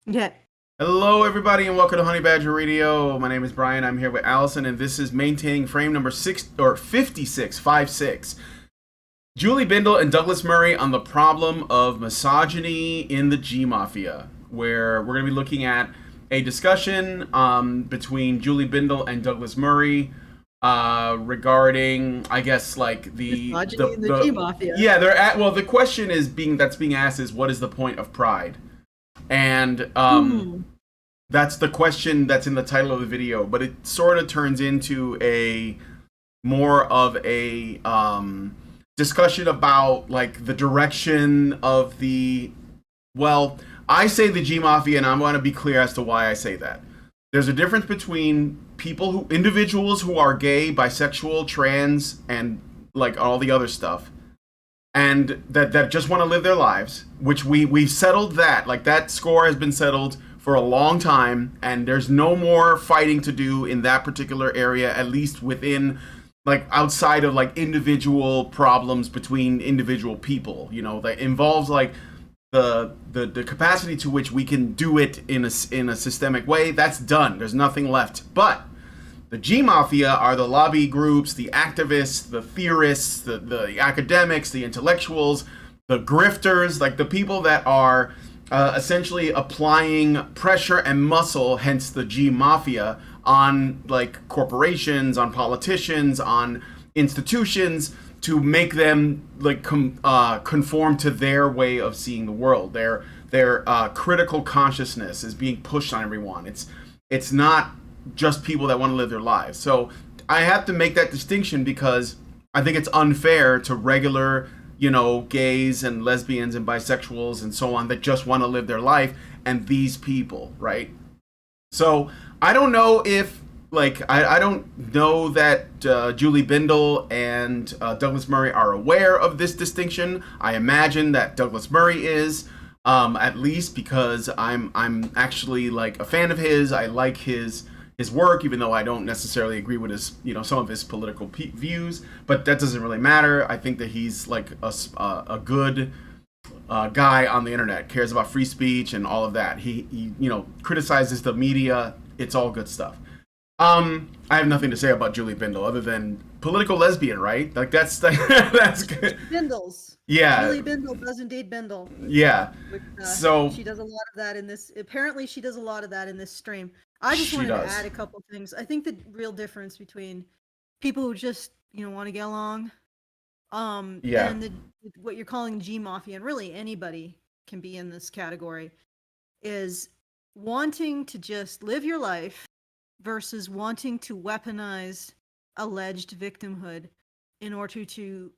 Yeah. Hello, everybody, and welcome to Honey Badger Radio. My name is Brian. I'm here with Allison, and this is maintaining frame number 56. Julie Bindel and Douglas Murray on the problem of misogyny in the G Mafia, where we're going to be looking at a discussion between Julie Bindel and Douglas Murray regarding, I guess, like Misogyny in the G Mafia. yeah, they're at, well, the question is being asked is, what is the point of pride? And that's the question that's in the title of the video, but it sort of turns into a more of a discussion about like the direction of I say the G Mafia, and I'm going to be clear as to why I say that. There's a difference between individuals who are gay, bisexual, trans, and like all the other stuff, and that just want to live their lives, which we've settled that. Like, that score has been settled for a long time, and there's no more fighting to do in that particular area, at least within, like, outside of like individual problems between individual people, that involves like the capacity to which we can do it in a systemic way. That's done. There's nothing left. But the G Mafia are the lobby groups, the activists, the theorists, the academics, the intellectuals, the grifters, like the people that are essentially applying pressure and muscle, hence the G Mafia, on like corporations, on politicians, on institutions to make them like conform to their way of seeing the world. Their critical consciousness is being pushed on everyone. It's not just people that want to live their lives. So I have to make that distinction because I think it's unfair to regular, gays and lesbians and bisexuals and so on that just want to live their life, and these people, right? So I don't know if, like, I don't know that Julie Bindel and Douglas Murray are aware of this distinction. I imagine that Douglas Murray is, at least because I'm actually like a fan of his. I like his work, even though I don't necessarily agree with his, some of his political views, but that doesn't really matter. I think that he's like a good guy on the internet, cares about free speech and all of that. He criticizes the media. It's all good stuff. I have nothing to say about Julie Bindel other than political lesbian, right? Like that's good. Bindles. Yeah. Julie Bindel does indeed Bindle. Yeah. Which, so she does a lot of that in this. Apparently, she does a lot of that in this stream. I just wanted to add a couple of things. I think the real difference between people who just want to get along, and what you're calling G Mafia, and really anybody can be in this category, is wanting to just live your life versus wanting to weaponize alleged victimhood in order to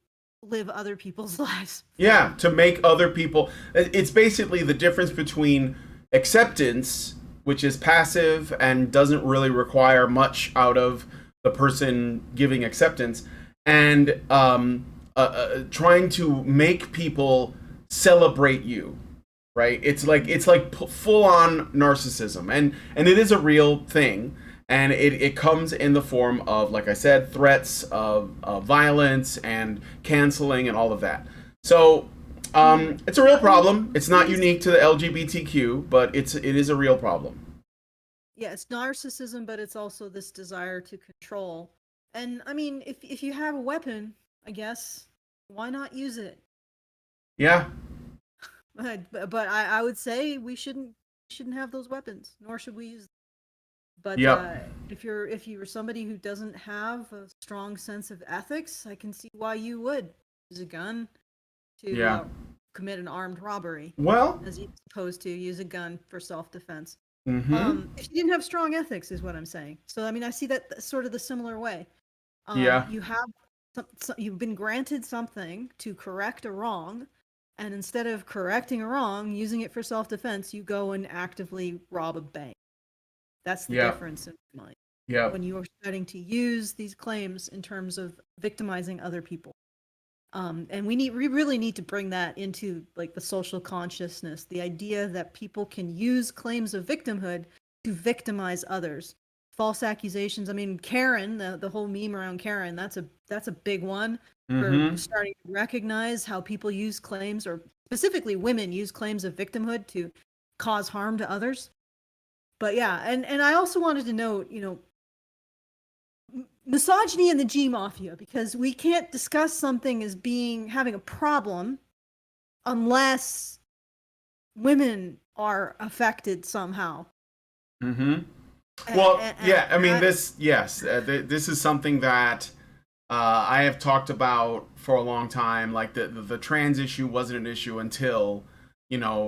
live other people's lives. Yeah, to make other people. It's basically the difference between acceptance, which is passive and doesn't really require much out of the person giving acceptance, and trying to make people celebrate you, right? It's like full on narcissism, and it is a real thing, and it comes in the form of, like I said, threats of violence and canceling and all of that. So it's a real problem. It's not unique to the LGBTQ, but it is a real problem. Yeah, it's narcissism, but it's also this desire to control. And I mean, if you have a weapon, I guess, why not use it? Yeah. But I would say we shouldn't have those weapons, nor should we use them. But if you're somebody who doesn't have a strong sense of ethics, I can see why you would use a gun to commit an armed robbery. Well, as opposed to use a gun for self-defense. Mm-hmm. If you didn't have strong ethics, is what I'm saying. So I mean, I see that sort of the similar way. You have you've been granted something to correct a wrong, and instead of correcting a wrong, using it for self-defense, you go and actively rob a bank. That's the difference in my mind. Yeah. When you are starting to use these claims in terms of victimizing other people. And we really need to bring that into like the social consciousness, the idea that people can use claims of victimhood to victimize others. False accusations. I mean, Karen, the whole meme around Karen, that's a big one. For starting to recognize how people use claims, or specifically women use claims of victimhood to cause harm to others. But yeah, and I also wanted to note, misogyny and the G Mafia, because we can't discuss something as having a problem unless women are affected somehow. Mm-hmm. Well, yeah, I mean, this is something that I have talked about for a long time. Like the trans issue wasn't an issue until,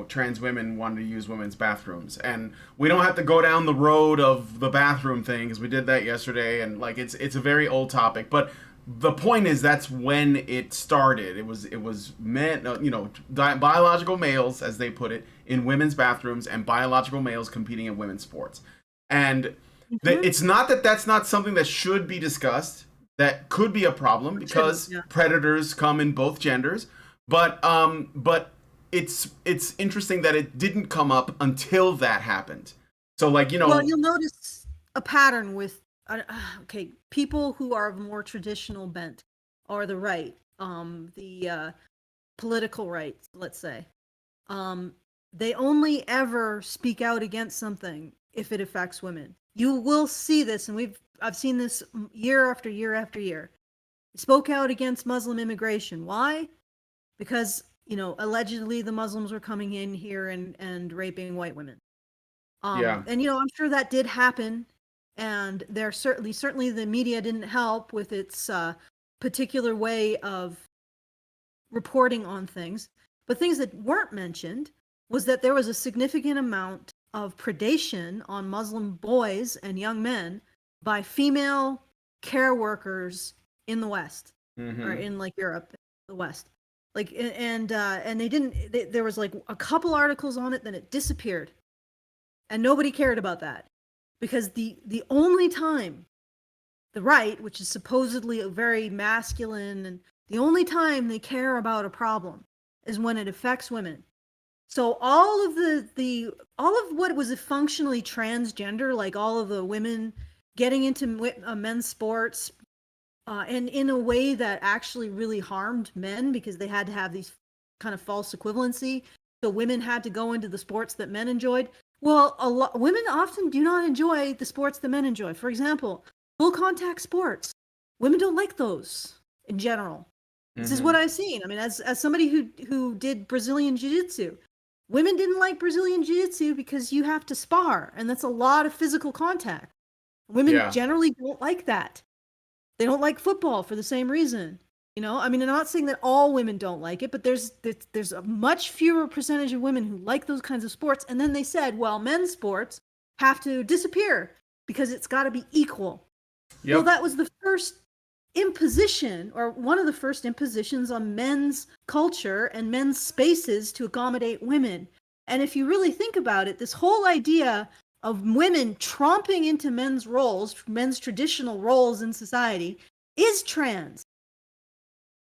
trans women wanted to use women's bathrooms. And we don't have to go down the road of the bathroom thing, because we did that yesterday, and like it's a very old topic. But the point is, that's when it started. It was men, biological males, as they put it, in women's bathrooms, and biological males competing in women's sports. And it's not that that's not something that should be discussed. That could be a problem, because predators come in both genders. But it's interesting that it didn't come up until that happened. So well, you'll notice a pattern with people who are of more traditional bent, or the right, the political right, let's say. They only ever speak out against something if it affects women. You will see this, and I've seen this year after year after year. They spoke out against Muslim immigration. Why? Because, allegedly the Muslims were coming in here and raping white women. And, I'm sure that did happen. And there certainly the media didn't help with its particular way of reporting on things. But things that weren't mentioned was that there was a significant amount of predation on Muslim boys and young men by female care workers in the West, or in like Europe, the West. Like, and they didn't, there was like a couple articles on it, then it disappeared. And nobody cared about that, because the only time the right, which is supposedly a very masculine, and the only time they care about a problem is when it affects women. So all of all of what was functionally transgender, like all of the women getting into men's sports, and in a way that actually really harmed men, because they had to have these kind of false equivalency. So women had to go into the sports that men enjoyed. Well, women often do not enjoy the sports that men enjoy. For example, full contact sports. Women don't like those in general. This is what I've seen. I mean, as somebody who did Brazilian Jiu-Jitsu, women didn't like Brazilian Jiu-Jitsu because you have to spar, and that's a lot of physical contact. Women generally don't like that. They don't like football for the same reason. I mean, I'm not saying that all women don't like it, but there's a much fewer percentage of women who like those kinds of sports. And then they said, well, men's sports have to disappear because it's got to be equal. Well, that was the first imposition, or one of the first impositions on men's culture and men's spaces to accommodate women. And if you really think about it, this whole idea of women tromping into men's roles, men's traditional roles in society, is trans.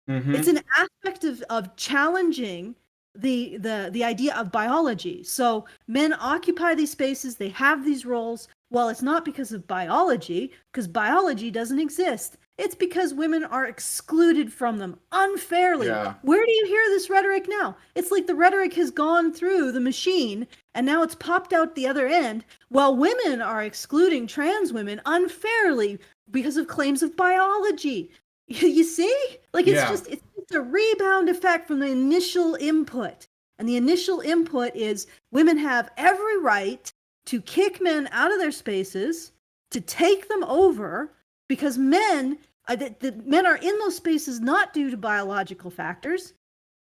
It's an aspect of challenging the idea of biology. So men occupy these spaces, they have these roles. Well, it's not because of biology, because biology doesn't exist. It's because women are excluded from them unfairly. Where do you hear this rhetoric now? It's like the rhetoric has gone through the machine and now it's popped out the other end. Well, women are excluding trans women unfairly because of claims of biology. You see? Like, it's a rebound effect from the initial input. And the initial input is women have every right to kick men out of their spaces, to take them over, because men are in those spaces not due to biological factors,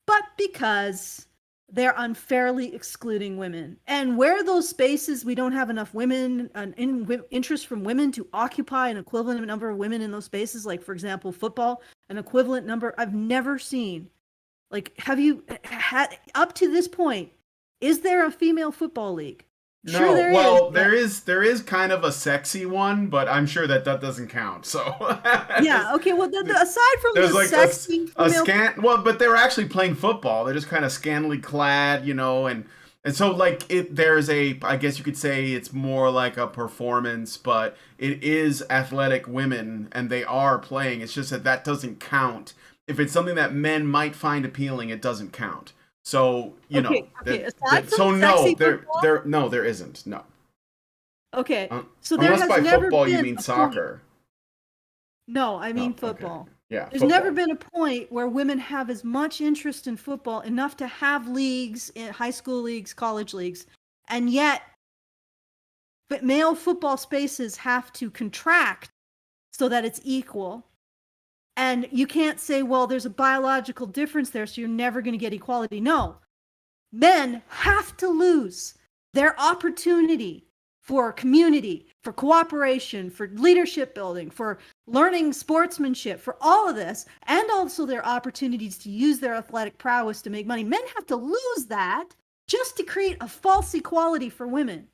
but because they're unfairly excluding women. And where those spaces, we don't have enough women, interest from women to occupy an equivalent number of women in those spaces, like, for example, football, an equivalent number I've never seen. Like, have you had, up to this point, is there a female football league? Sure, there is. There is kind of a sexy one, but I'm sure that doesn't count. So okay. Well, aside from the like sexy, but they're actually playing football. They're just kind of scantily clad, and so like there's I guess you could say it's more like a performance, but it is athletic women, and they are playing. It's just that doesn't count. If it's something that men might find appealing, it doesn't count. So so no, there isn't. No. Okay, so there unless has by never football been you mean soccer. No, I mean football. Okay. Yeah, there's never been a point where women have as much interest in football enough to have leagues, in high school leagues, college leagues, and yet, but male football spaces have to contract so that it's equal. And you can't say, well, there's a biological difference there, so you're never going to get equality. No, men have to lose their opportunity for community, for cooperation, for leadership building, for learning sportsmanship, for all of this, and also their opportunities to use their athletic prowess to make money. Men have to lose that just to create a false equality for women.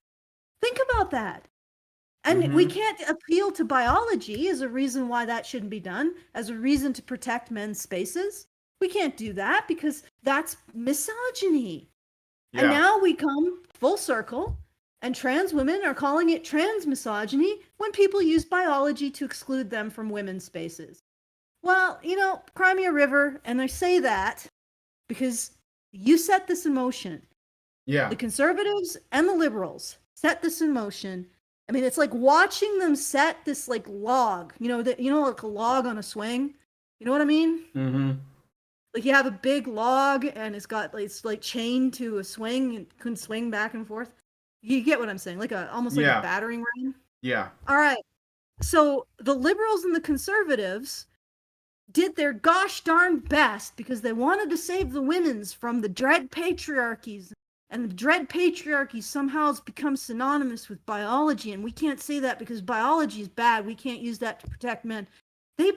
Think about that. And we can't appeal to biology as a reason why that shouldn't be done, as a reason to protect men's spaces. We can't do that because that's misogyny. Yeah. And now we come full circle, and trans women are calling it trans misogyny when people use biology to exclude them from women's spaces. Well, cry me a river, and I say that because you set this in motion. Yeah. The conservatives and the liberals set this in motion. I mean, it's like watching them set this like log, like a log on a swing. You know what I mean? Mm-hmm. Like you have a big log and it's like chained to a swing and can swing back and forth. You get what I'm saying? Almost like a battering ram. Yeah. All right. So the liberals and the conservatives did their gosh darn best because they wanted to save the women's from the dread patriarchies. And the dread patriarchy somehow has become synonymous with biology. And we can't say that because biology is bad. We can't use that to protect men. They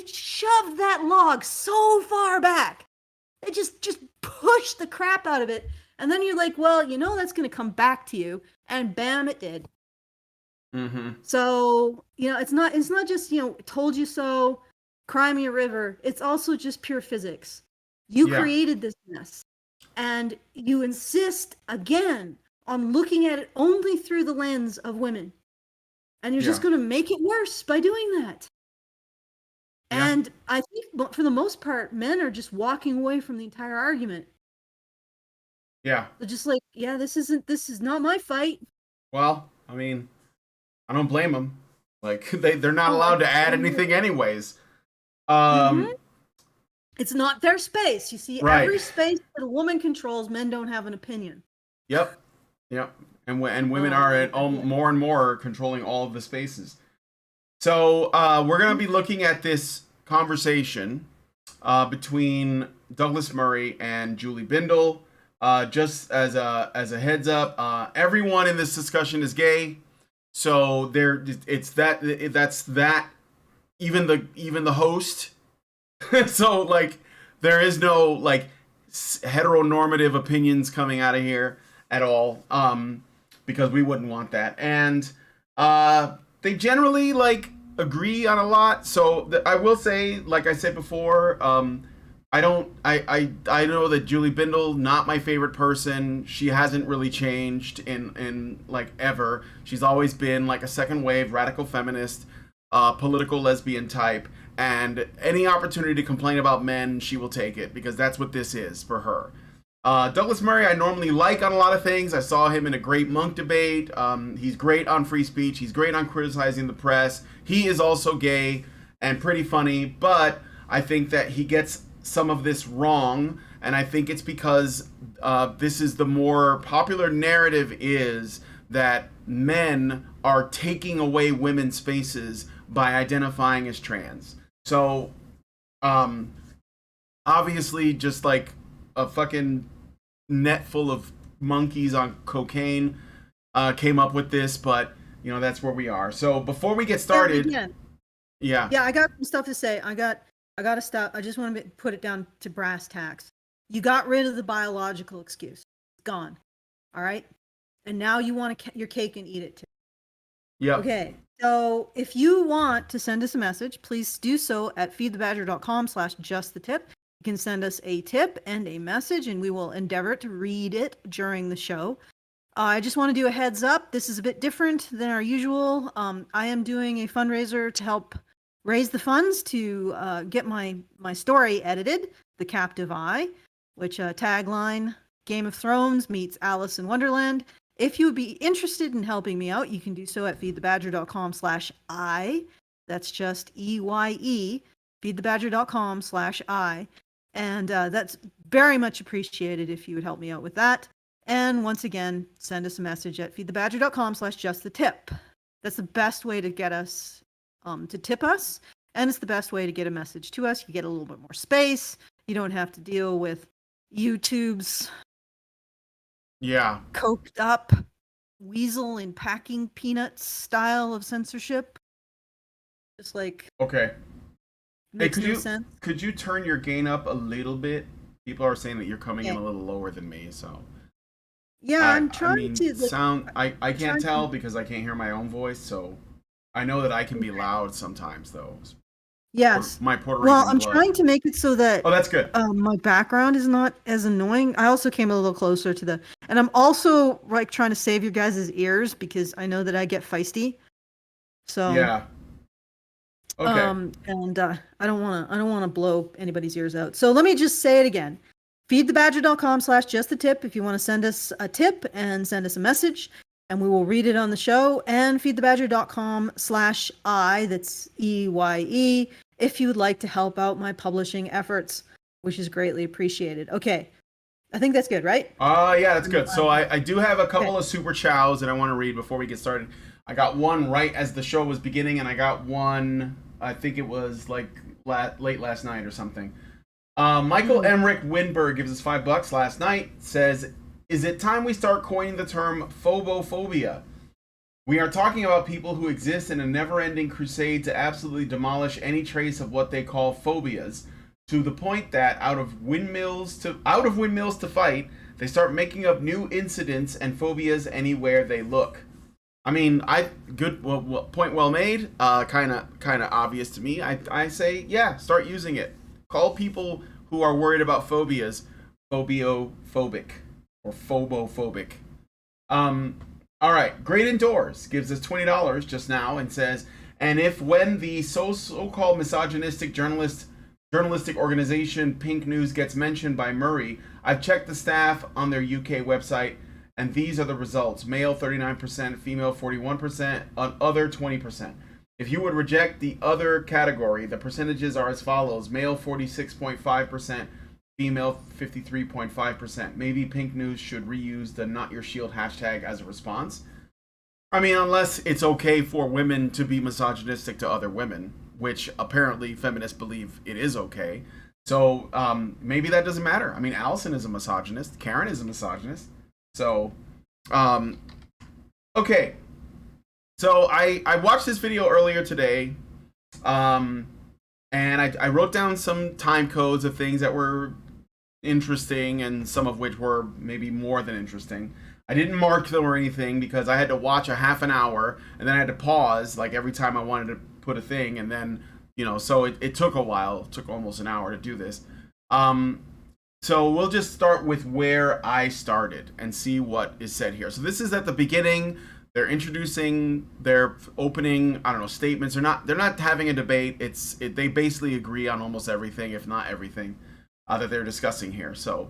shoved that log so far back. They just pushed the crap out of it. And then you're like, well, that's going to come back to you. And bam, it did. Mm-hmm. So, it's not just, told you so, cry me a river. It's also just pure physics. You created this mess. And you insist again on looking at it only through the lens of women. And you're just going to make it worse by doing that. Yeah. And I think for the most part, men are just walking away from the entire argument. Yeah. They're just like, this is not my fight. Well, I mean, I don't blame them. Like, they're not allowed to add anything anyways. It's not their space. You see, right. Every space that a woman controls, men don't have an opinion. Yep. And women are more and more controlling all of the spaces. So we're going to be looking at this conversation between Douglas Murray and Julie Bindel. Just as a heads up, everyone in this discussion is gay. So that's that. Even the host. So like there is no like heteronormative opinions coming out of here at all, because we wouldn't want that. And they generally like agree on a lot. So I will say, like I said before, I know that Julie Bindel, not my favorite person. She hasn't really changed in like ever. She's always been like a second wave radical feminist, political lesbian type. And any opportunity to complain about men, she will take it, because that's what this is for her. Douglas Murray, I normally like on a lot of things. I saw him in a great Monk debate. He's great on free speech. He's great on criticizing the press. He is also gay and pretty funny, but I think that he gets some of this wrong. And I think it's because this is the more popular narrative is that men are taking away women's spaces by identifying as trans. So, obviously, just like a fucking net full of monkeys on cocaine came up with this, but that's where we are. So before we get started, yeah, I got some stuff to say. I got to stop. I just want to put it down to brass tacks. You got rid of the biological excuse. It's gone. All right, and now you want your cake and eat it too. Yeah. Okay. So if you want to send us a message, please do so at feedthebadger.com/justthetip. You can send us a tip and a message, and we will endeavor to read it during the show. I just want to do a heads up. This is a bit different than our usual. I am doing a fundraiser to help raise the funds to get my story edited, The Captive Eye. which tagline, Game of Thrones meets Alice in Wonderland. If you would be interested in helping me out, you can do so at feedthebadger.com/I. That's just EYE, feedthebadger.com/I. And that's very much appreciated if you would help me out with that. And once again, send us a message at feedthebadger.com/justthetip. That's the best way to get us to tip us. And it's the best way to get a message to us. You get a little bit more space. You don't have to deal with YouTube's coked up weasel in packing peanuts style of censorship. Just like makes no sense. Could you turn your gain up a little bit? People are saying that you're coming in a little lower than me, so I'm trying to sound. I can't tell because I can't hear my own voice, so I know that I can be loud sometimes, though. Yes. My Puerto Rican I'm blood. trying to make it so that that's good. My background is not as annoying. I also came a little closer to and I'm also like trying to save your guys' ears because I know that I get feisty. So yeah. Okay. And I don't want to blow anybody's ears out. So let me just say it again. feedthebadger.com/justthetip if you want to send us a tip and send us a message, and we will read it on the show. And feedthebadger.com/I, that's EYE, if you would like to help out my publishing efforts, which is greatly appreciated. Okay. I think that's good, right? Yeah, that's good. So I do have a couple of super chows that I want to read before we get started. I got one right as the show was beginning, and I got one, I think it was like late last night or something. Michael Emmerich Winberg gives us $5 last night, says, is it time we start coining the term phobophobia? We are talking about people who exist in a never-ending crusade to absolutely demolish any trace of what they call phobias, to the point that out of windmills to fight, they start making up new incidents and phobias anywhere they look. I mean, point well made. Kind of obvious to me. I say, yeah, start using it. Call people who are worried about phobias phobiophobic or phobophobic. All right, Great Indoors gives us $20 just now and says, and if when the so-called misogynistic journalistic organization Pink News gets mentioned by Murray, I've checked the staff on their UK website, and these are the results. Male 39%, female 41%, other 20%. If you would reject the other category, the percentages are as follows. Male 46.5%, female 53.5%. Maybe Pink News should reuse the Not Your Shield hashtag as a response. I mean, unless it's okay for women to be misogynistic to other women, which apparently feminists believe it is okay. So maybe that doesn't matter. I mean, Allison is a misogynist. Karen is a misogynist. So, okay. So I watched this video earlier today, and I wrote down some time codes of things that were interesting, and some of which were maybe more than interesting. I didn't mark them or anything because I had to watch a half an hour, and then I had to pause like every time I wanted to put a thing, and then, so it took a while. It took almost an hour to do this. So we'll just start with where I started and see what is said here. So this is at the beginning. They're introducing their opening, statements. They're not having a debate. They basically agree on almost everything, if not everything, that they're discussing here. So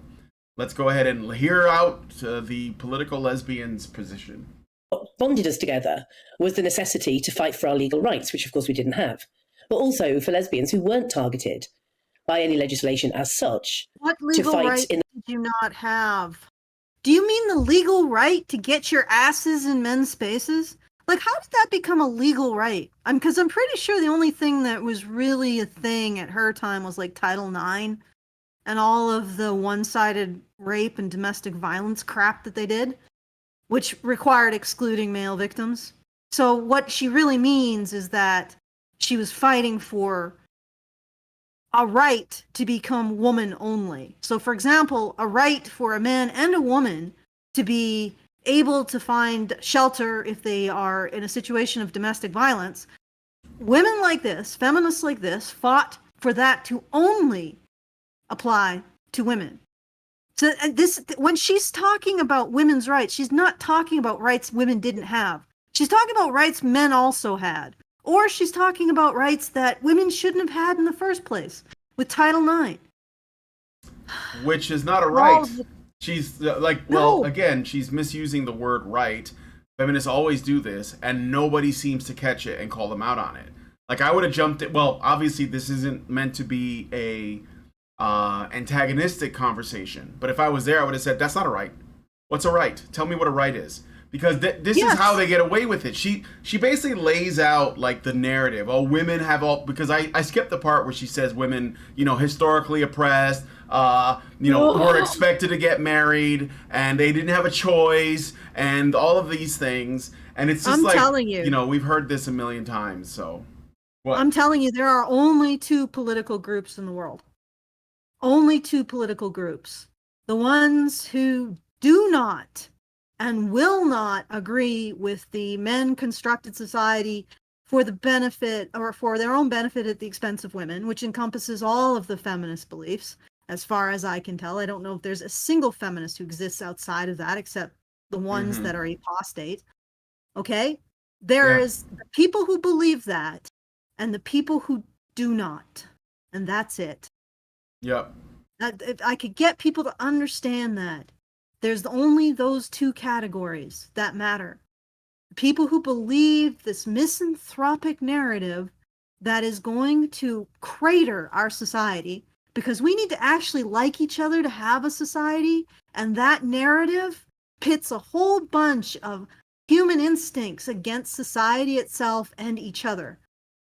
let's go ahead and hear out the political lesbians' position. What bonded us together was the necessity to fight for our legal rights, which of course we didn't have, but also for lesbians who weren't targeted by any legislation as such. What legal right did you not have? Do you mean the legal right to get your asses in men's spaces? Like, how did that become a legal right? Because I'm pretty sure the only thing that was really a thing at her time was like Title IX and all of the one-sided rape and domestic violence crap that they did, which required excluding male victims. So what she really means is that she was fighting for a right to become woman only. So, for example, a right for a man and a woman to be able to find shelter if they are in a situation of domestic violence. Women like this, feminists like this, fought for that to only apply to women. So when she's talking about women's rights, she's not talking about rights women didn't have. She's talking about rights men also had. Or she's talking about rights that women shouldn't have had in the first place with Title IX. which is not a right. She's again, she's misusing the word right. Feminists always do this, and nobody seems to catch it and call them out on it. Like, I would have jumped it. Well, obviously, this isn't meant to be a antagonistic conversation, but if I was there, I would have said, that's not a right. What's a right? Tell me what a right is. Because this is how they get away with it. She basically lays out, like, the narrative. Oh, women have all... Because I skipped the part where she says women, historically oppressed, were expected to get married, and they didn't have a choice, and all of these things. And it's just telling you, we've heard this a million times, so... What? I'm telling you, there are only two political groups in the world. Only two political groups. The ones who do not and will not agree with the men-constructed society for the benefit, or for their own benefit at the expense of women, which encompasses all of the feminist beliefs, as far as I can tell. I don't know if there's a single feminist who exists outside of that, except the ones that are apostate. Okay? There is the people who believe that, and the people who do not. And that's it. Yep. If I could get people to understand that, there's only those two categories that matter. People who believe this misanthropic narrative that is going to crater our society, because we need to actually like each other to have a society, and that narrative pits a whole bunch of human instincts against society itself and each other.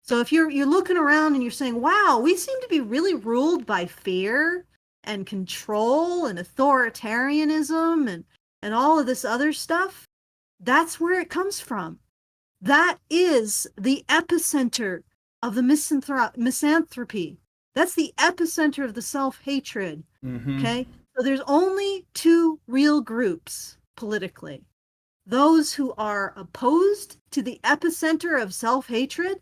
So if you're looking around and you're saying, wow, we seem to be really ruled by fear and control and authoritarianism and all of this other stuff, that's where it comes from. That is the epicenter of the misanthropy. That's the epicenter of the self-hatred. Okay? So there's only two real groups politically. Those who are opposed to the epicenter of self-hatred,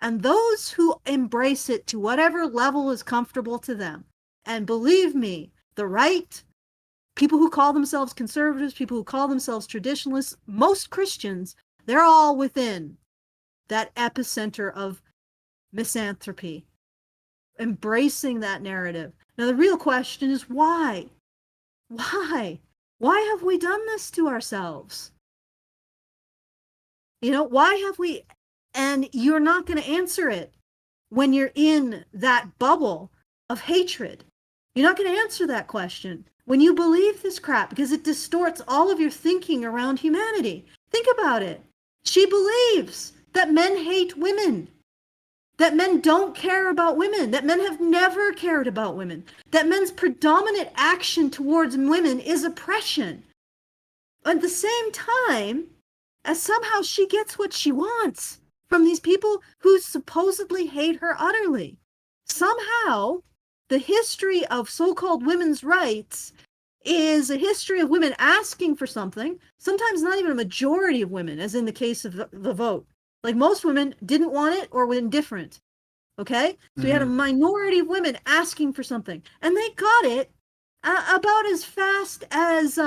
and those who embrace it to whatever level is comfortable to them. And believe me, the right, people who call themselves conservatives, people who call themselves traditionalists, most Christians, they're all within that epicenter of misanthropy, embracing that narrative. Now, the real question is why? Why? Why have we done this to ourselves? Why have we... And you're not going to answer it when you're in that bubble of hatred. You're not going to answer that question when you believe this crap, because it distorts all of your thinking around humanity. Think about it. She believes that men hate women, that men don't care about women, that men have never cared about women, that men's predominant action towards women is oppression. At the same time, as somehow she gets what she wants from these people who supposedly hate her utterly. Somehow, the history of so-called women's rights is a history of women asking for something, sometimes not even a majority of women, as in the case of the vote. Like, most women didn't want it or were indifferent. Okay? So you had a minority of women asking for something, and they got it about as fast as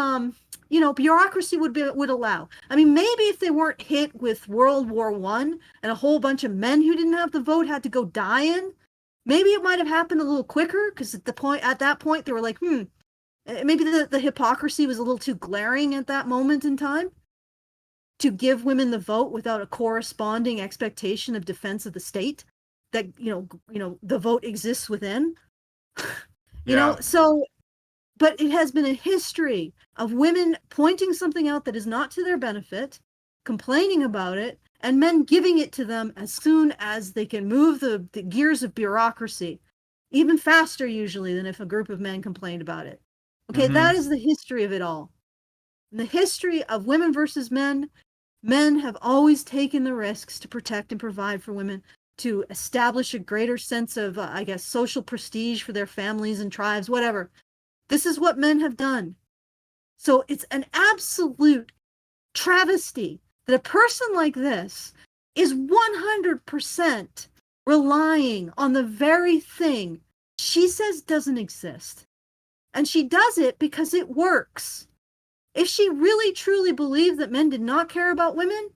bureaucracy would allow. I mean, maybe if they weren't hit with World War I and a whole bunch of men who didn't have the vote had to go dying, maybe it might have happened a little quicker, because at that point they were like, maybe the hypocrisy was a little too glaring at that moment in time to give women the vote without a corresponding expectation of defense of the state that the vote exists within. But it has been a history of women pointing something out that is not to their benefit, complaining about it, and men giving it to them as soon as they can move the gears of bureaucracy, even faster usually than if a group of men complained about it. Okay, that is the history of it all. In the history of women versus men, men have always taken the risks to protect and provide for women, to establish a greater sense of, social prestige for their families and tribes, whatever. This is what men have done. So it's an absolute travesty that a person like this is 100% relying on the very thing she says doesn't exist. And she does it because it works. If she really truly believed that men did not care about women,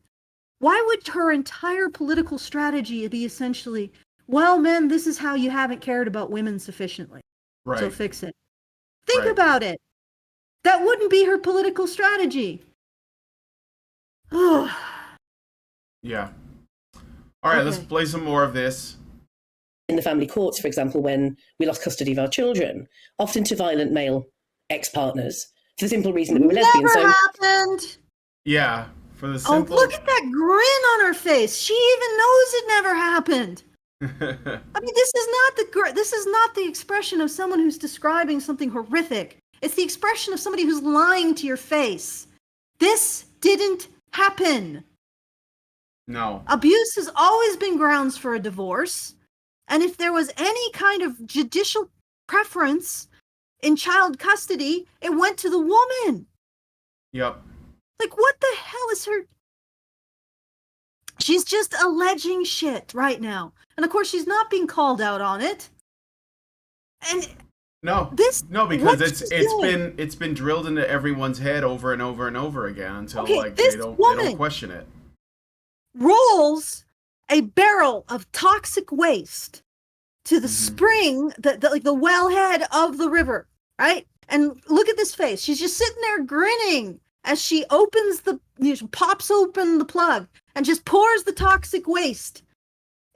why would her entire political strategy be essentially, well, men, this is how you haven't cared about women sufficiently. Right. So fix it. Think about it. That wouldn't be her political strategy. Yeah. All right, let's play some more of this. In the family courts, for example, when we lost custody of our children, often to violent male ex-partners, for the simple reason that we were lesbian. Never happened. Yeah, for the simple... Oh, look at that grin on her face. She even knows it never happened. I mean, this is not the expression of someone who's describing something horrific. It's the expression of somebody who's lying to your face. This didn't happen. No. Abuse has always been grounds for a divorce. And if there was any kind of judicial preference in child custody, it went to the woman. Yep. Like, what the hell is her... She's just alleging shit right now. And of course, she's not being called out on it. And because it's been drilled into everyone's head over and over and over again until they don't question it. Rolls a barrel of toxic waste to the spring, the wellhead of the river, right? And look at this face. She's just sitting there grinning as she pops open the plug and just pours the toxic waste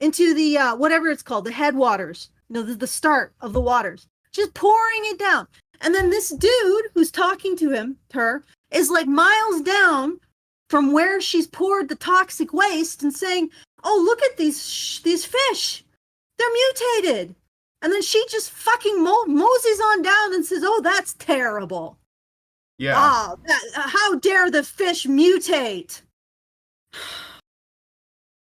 into the whatever it's called, the headwaters, the start of the waters, just pouring it down. And then this dude who's talking to her is like miles down from where she's poured the toxic waste and saying, "Oh, look at these fish. They're mutated." And then she just fucking moseys on down and says, "Oh, that's terrible. Yeah. Oh, how dare the fish mutate?"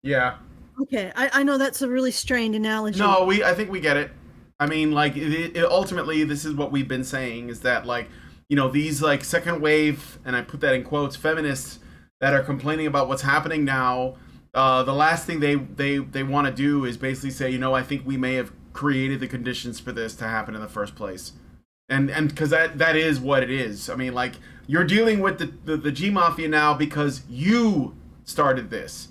Yeah. Okay, I know that's a really strained analogy. No, I think we get it. I mean, like, ultimately, this is what we've been saying, is that, like, these, like, second wave, and I put that in quotes, feminists that are complaining about what's happening now, the last thing they want to do is basically say, I think we may have created the conditions for this to happen in the first place. And because that is what it is. I mean, like, you're dealing with the G Mafia now because you started this.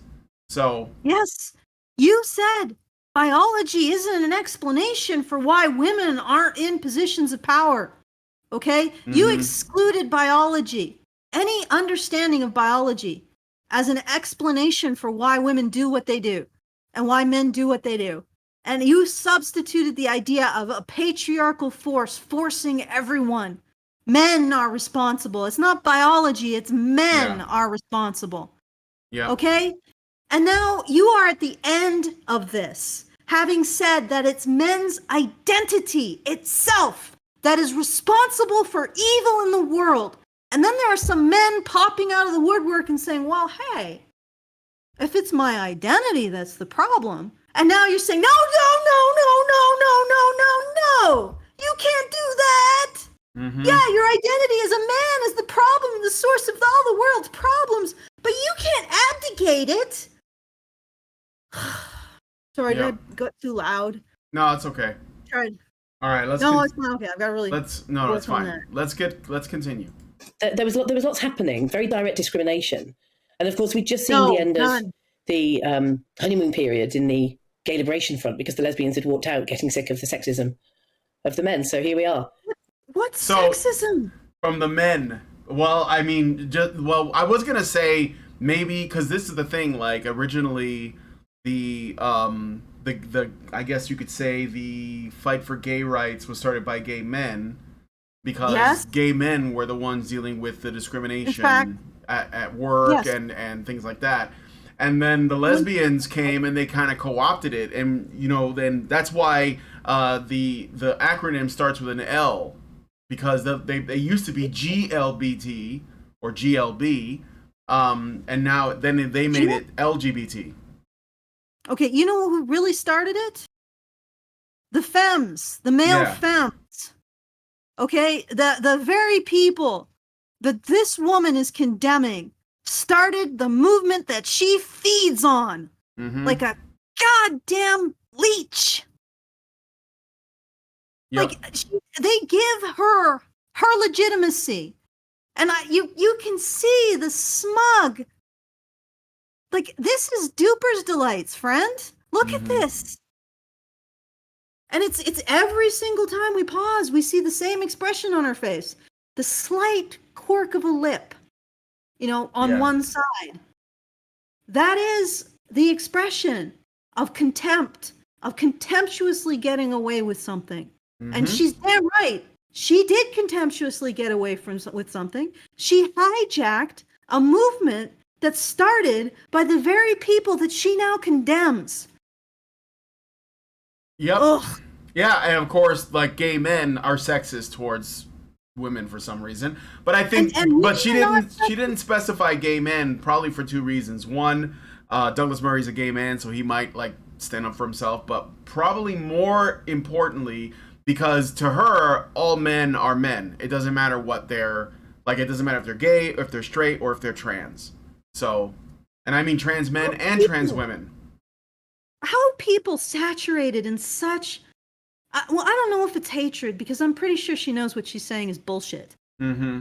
So... Yes, you said biology isn't an explanation for why women aren't in positions of power. Okay? Mm-hmm. You excluded biology, any understanding of biology, as an explanation for why women do what they do and why men do what they do. And you substituted the idea of a patriarchal force forcing everyone. Men are responsible. It's not biology, it's men are responsible. Yeah. Okay? And now you are at the end of this, having said that it's men's identity itself that is responsible for evil in the world. And then there are some men popping out of the woodwork and saying, well, hey, if it's my identity that's the problem. And now you're saying, no. You can't do that. Mm-hmm. Yeah, your identity as a man is the problem and the source of all the world's problems. But you can't abdicate it. Sorry, did I got too loud? No, it's okay. Tried. All right, let's... No, it's not okay. I've got to really... No, it's fine. Let's continue. There was lots happening, very direct discrimination. And of course, we'd just seen the end of the honeymoon period in the Gay Liberation Front because the lesbians had walked out getting sick of the sexism of the men. So here we are. What's sexism? From the men. Well, I mean, I was going to say maybe, because this is the thing, like, originally the I guess you could say the fight for gay rights was started by gay men because gay men were the ones dealing with the discrimination at work and things like that. And then the lesbians came and they kind of co-opted it. And, then that's why the acronym starts with an L, because they used to be GLBT or GLB. And now then they made it LGBT. Okay, you know who really started it? The femmes, the male femmes. Okay, the very people that this woman is condemning started the movement that she feeds on like a goddamn leech. Yep. Like they give her legitimacy, and you can see the smug. Like, this is Duper's delights, friend. Look at this. And it's every single time we pause, we see the same expression on her face. The slight quirk of a lip, on one side. That is the expression of contempt, of contemptuously getting away with something. Mm-hmm. And she's damn right. She did contemptuously get away with something. She hijacked a movement that started by the very people that she now condemns. Yep. Ugh. Yeah, and of course, like, gay men are sexist towards women for some reason. But I think, but she didn't specify gay men, probably for two reasons. One, Douglas Murray's a gay man, so he might like stand up for himself. But probably more importantly, because to her, all men are men. It doesn't matter what they're like. It doesn't matter if they're gay, or if they're straight, or if they're trans. So, and I mean trans men and trans women. How people saturated in such, well, I don't know if it's hatred, because I'm pretty sure she knows what she's saying is bullshit. Mm-hmm.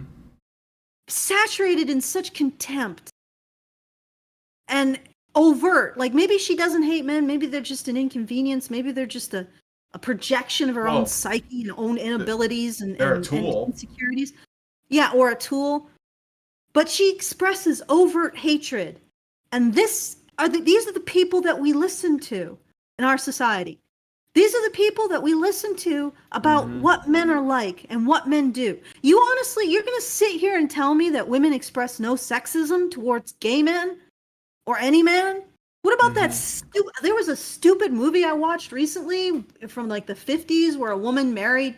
Saturated in such contempt and overt. Like, maybe she doesn't hate men. Maybe they're just an inconvenience. Maybe they're just a projection of her own psyche and own inabilities and insecurities. Yeah, or a tool. But she expresses overt hatred. And these are the people that we listen to in our society. These are the people that we listen to about what men are like and what men do. You're going to sit here and tell me that women express no sexism towards gay men or any man? What about that there was a stupid movie I watched recently from like the 50s where a woman married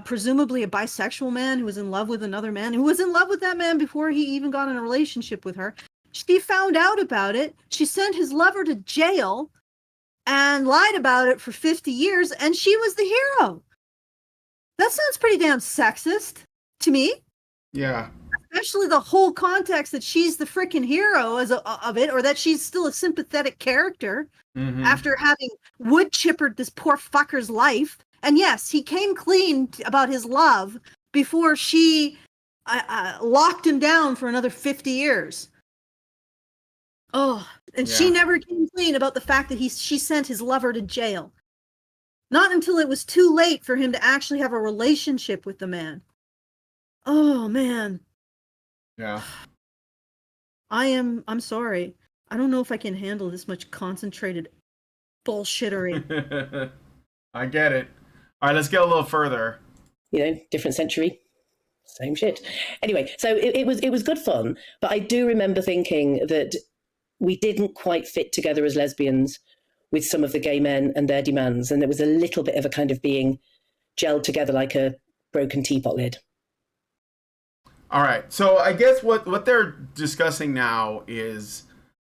presumably a bisexual man who was in love with another man who was in love with that man before he even got in a relationship with her. She found out about it. She sent his lover to jail and lied about it for 50 years, and she was the hero. That sounds pretty damn sexist to me. Yeah. Especially the whole context that she's the freaking hero of it, or that she's still a sympathetic character after having wood chippered this poor fucker's life. And yes, he came clean about his love before she locked him down for another 50 years. Oh, and she never came clean about the fact that she sent his lover to jail. Not until it was too late for him to actually have a relationship with the man. Oh, man. Yeah. I'm sorry. I don't know if I can handle this much concentrated bullshittery. I get it. All right, let's get a little further. Different century, same shit. Anyway, so it was good fun, but I do remember thinking that we didn't quite fit together as lesbians with some of the gay men and their demands, and there was a little bit of a kind of being gelled together like a broken teapot lid. All right, so I guess what they're discussing now is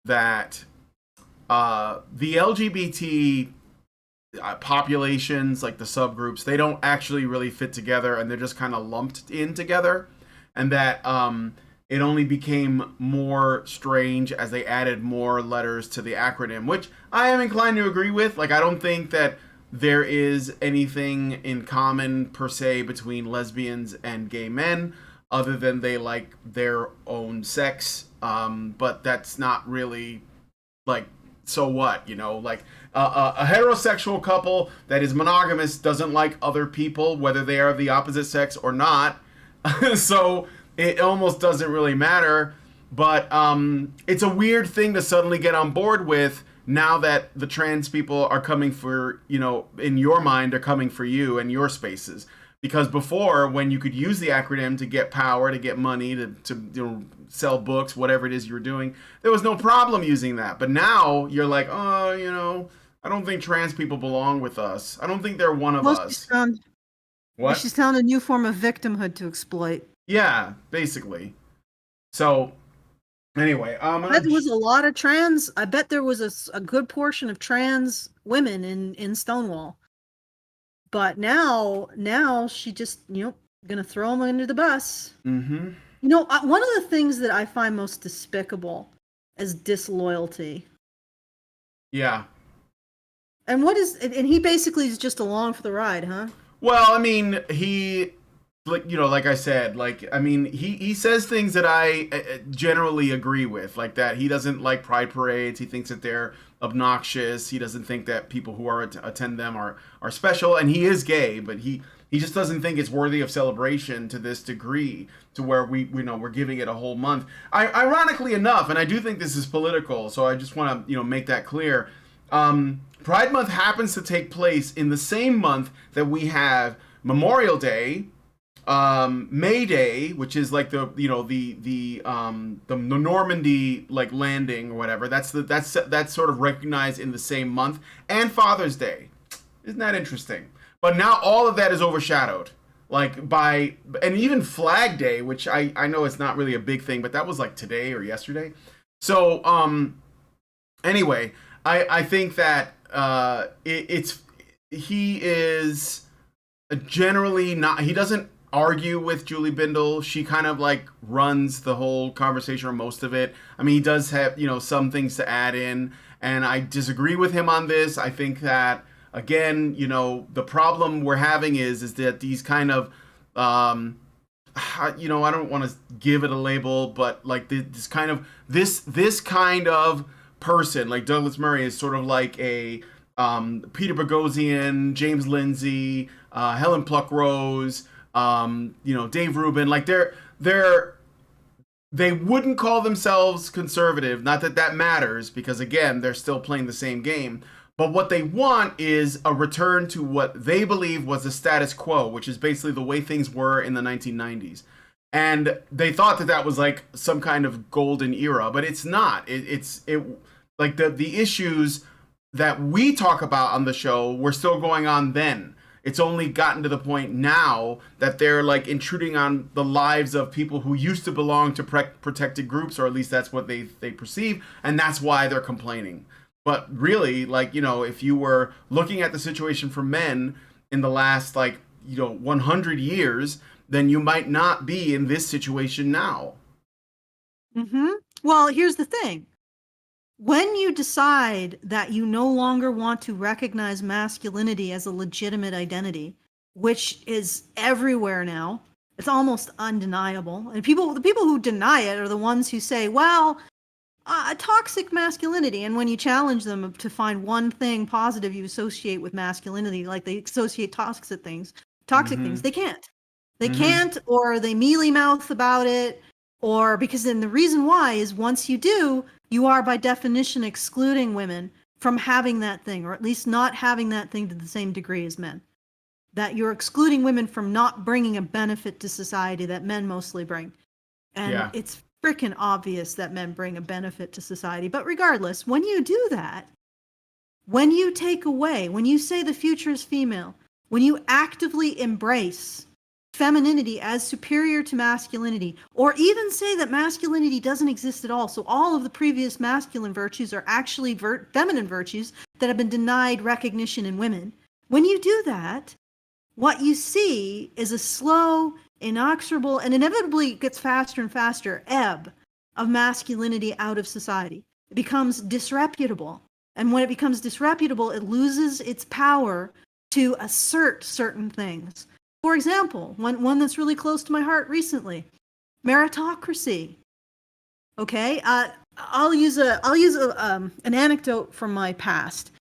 that the LGBT populations, like the subgroups, they don't actually really fit together, and they're just kind of lumped in together, and that it only became more strange as they added more letters to the acronym, which I am inclined to agree with. Like, I don't think that there is anything in common per se between lesbians and gay men, other than they like their own sex. But that's not really, like, so what, like a heterosexual couple that is monogamous doesn't like other people, whether they are of the opposite sex or not. So it almost doesn't really matter. But it's a weird thing to suddenly get on board with now that the trans people are coming for, in your mind, are coming for you and your spaces. Because before, when you could use the acronym to get power, to get money, to sell books, whatever it is you were doing, there was no problem using that. But now you're like, oh, I don't think trans people belong with us. I don't think they're one of us. What? She's found a new form of victimhood to exploit. Yeah, basically. So, anyway, there was a lot of trans. I bet there was a good portion of trans women in Stonewall. But now she just, gonna throw them under the bus. Mm-hmm. One of the things that I find most despicable is disloyalty. Yeah. And and he basically is just along for the ride, huh? Well, I mean, like I said, like, I mean, he says things that I generally agree with, like that he doesn't like pride parades. He thinks that they're obnoxious. He doesn't think that people who attend them are special, and he is gay, but he just doesn't think it's worthy of celebration to this degree, to where we're giving it a whole month. Ironically enough, and I do think this is political, so I just want to make that clear. Pride Month happens to take place in the same month that we have Memorial Day, May Day, which is like the Normandy like landing or whatever. That's sort of recognized in the same month, and Father's Day. Isn't that interesting? But now all of that is overshadowed, like and even Flag Day, which I know it's not really a big thing, but that was like today or yesterday. So anyway, I think that he is generally not, he doesn't argue with Julie Bindel. She kind of like runs the whole conversation, or most of it. I mean, he does have some things to add in, and I disagree with him on this. I think that, again, the problem we're having is that these kind of I don't want to give it a label, but like this kind of person, like Douglas Murray, is sort of like a Peter Boghossian, James Lindsay, Helen Pluckrose, Dave Rubin. Like they wouldn't call themselves conservative. Not that that matters, because again, they're still playing the same game. But what they want is a return to what they believe was the status quo, which is basically the way things were in the 1990s. And they thought that that was like some kind of golden era, but it's not. It's like the issues that we talk about on the show were still going on then. It's only gotten to the point now that they're like intruding on the lives of people who used to belong to protected groups, or at least that's what they perceive, and that's why they're complaining. But really, like, if you were looking at the situation for men in the last 100 years, then you might not be in this situation now. Mm-hmm. Well, here's the thing. When you decide that you no longer want to recognize masculinity as a legitimate identity, which is everywhere now, it's almost undeniable. And the people who deny it are the ones who say, well, toxic masculinity. And when you challenge them to find one thing positive you associate with masculinity, like they associate toxic things, they can't. They can't, or they mealy mouth about it, or because then the reason why is once you do, you are by definition excluding women from having that thing, or at least not having that thing to the same degree as men. That you're excluding women from not bringing a benefit to society that men mostly bring. And it's freaking obvious that men bring a benefit to society. But regardless, when you do that, when you take away, when you say the future is female, when you actively embrace femininity as superior to masculinity, or even say that masculinity doesn't exist at all, so all of the previous masculine virtues are actually feminine virtues that have been denied recognition in women, when you do that, what you see is a slow, inexorable, and inevitably gets faster and faster ebb of masculinity out of society. It becomes disreputable. And when it becomes disreputable, it loses its power to assert certain things. For example, one that's really close to my heart recently, meritocracy. Okay, I'll use an anecdote from my past.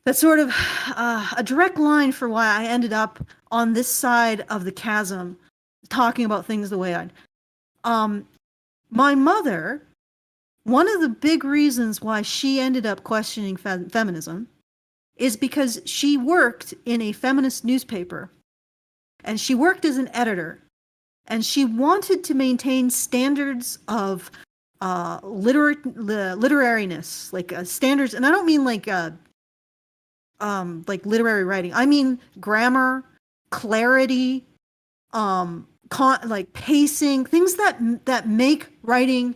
That's sort of a direct line for why I ended up on this side of the chasm, talking about things the way I'd. My mother, one of the big reasons why she ended up questioning feminism is because she worked in a feminist newspaper, and she worked as an editor, and she wanted to maintain standards of literariness, like standards, and I don't mean like literary writing. I mean grammar, clarity, like pacing, things that make writing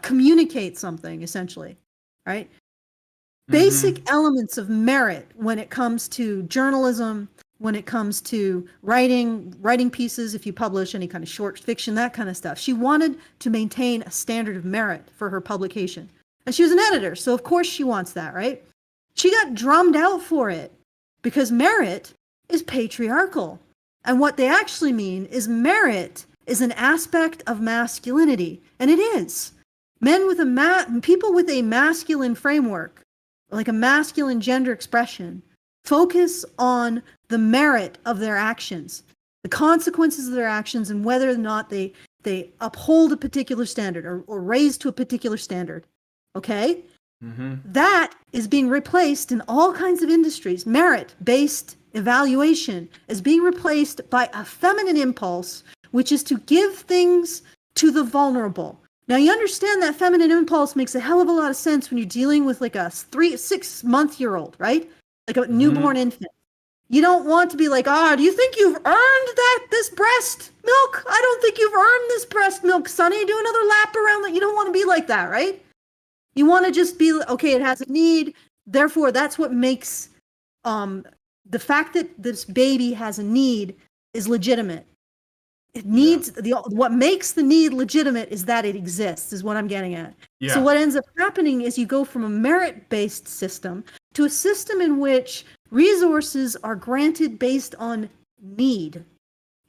communicate something, essentially, right? Basic elements of merit when it comes to journalism, when it comes to writing pieces, if you publish any kind of short fiction, that kind of stuff. She wanted to maintain a standard of merit for her publication. And she was an editor, so of course she wants that, right? She got drummed out for it because merit is patriarchal. And what they actually mean is merit is an aspect of masculinity. And it is. People with a masculine framework, like a masculine gender expression, focus on the merit of their actions, the consequences of their actions, and whether or not they uphold a particular standard or raise to a particular standard. Okay? Mm-hmm. That is being replaced in all kinds of industries. Merit-based evaluation is being replaced by a feminine impulse, which is to give things to the vulnerable. Now, you understand that feminine impulse makes a hell of a lot of sense when you're dealing with like a 6-month-year-old, right? Like a newborn infant. You don't want to be like, do you think you've earned this breast milk? I don't think you've earned this breast milk, Sonny. Do another lap around that. You don't want to be like that, right? You want to just be, okay, it has a need. Therefore, that's what makes the fact that this baby has a need is legitimate. It needs what makes the need legitimate is that it exists, is what I'm getting at. Yeah. So what ends up happening is you go from a merit-based system to a system in which resources are granted based on need.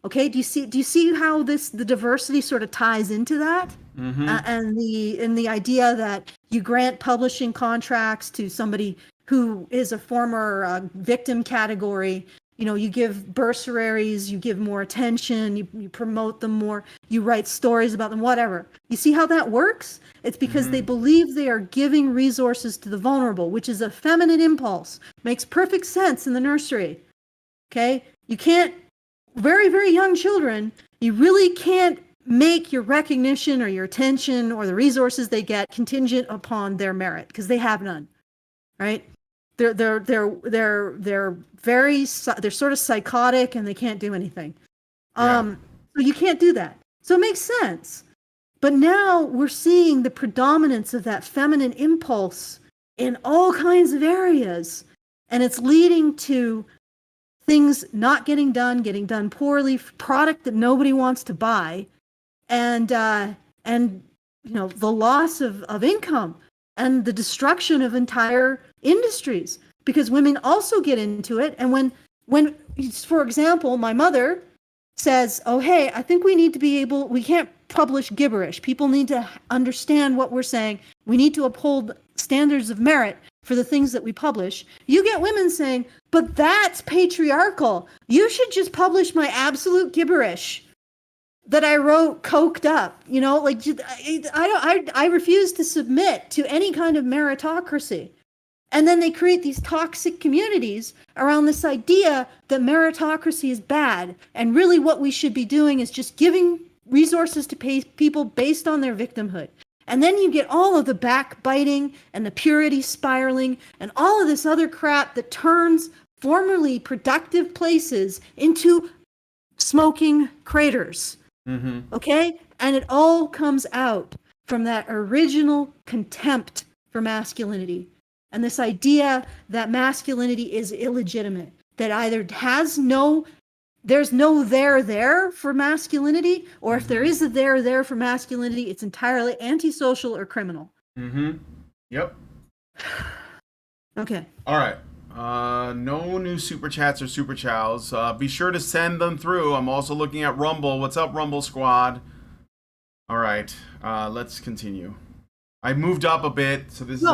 Okay, do you see how the diversity sort of ties into that? Mm-hmm. And the idea that you grant publishing contracts to somebody who is a former victim category. You give bursaries, you give more attention, you promote them more, you write stories about them, whatever. You see how that works? It's because they believe they are giving resources to the vulnerable, which is a feminine impulse. Makes perfect sense in the nursery. Okay? You can't, very, very young children, you really can't make your recognition or your attention or the resources they get contingent upon their merit, because they have none. Right? They're sort of psychotic and they can't do anything. So you can't do that. So it makes sense. But now we're seeing the predominance of that feminine impulse in all kinds of areas. And it's leading to things not getting done poorly, product that nobody wants to buy, and the loss of income and the destruction of entire industries, because women also get into it. And when for example, my mother says, oh, hey, I think we can't publish gibberish. People need to understand what we're saying. We need to uphold standards of merit for the things that we publish. You get women saying, but that's patriarchal. You should just publish my absolute gibberish that I wrote coked up. I refuse to submit to any kind of meritocracy. And then they create these toxic communities around this idea that meritocracy is bad. And really what we should be doing is just giving resources to pay people based on their victimhood. And then you get all of the backbiting and the purity spiraling and all of this other crap that turns formerly productive places into smoking craters. Mm-hmm. Okay? And it all comes out from that original contempt for masculinity. And this idea that masculinity is illegitimate, that either there's no there for masculinity, or if there is a there for masculinity, it's entirely antisocial or criminal. Mm-hmm. Yep. Okay. All right. No new super chats or super chows. Be sure to send them through. I'm also looking at Rumble. What's up, Rumble Squad? All right. Let's continue. I moved up a bit, so this is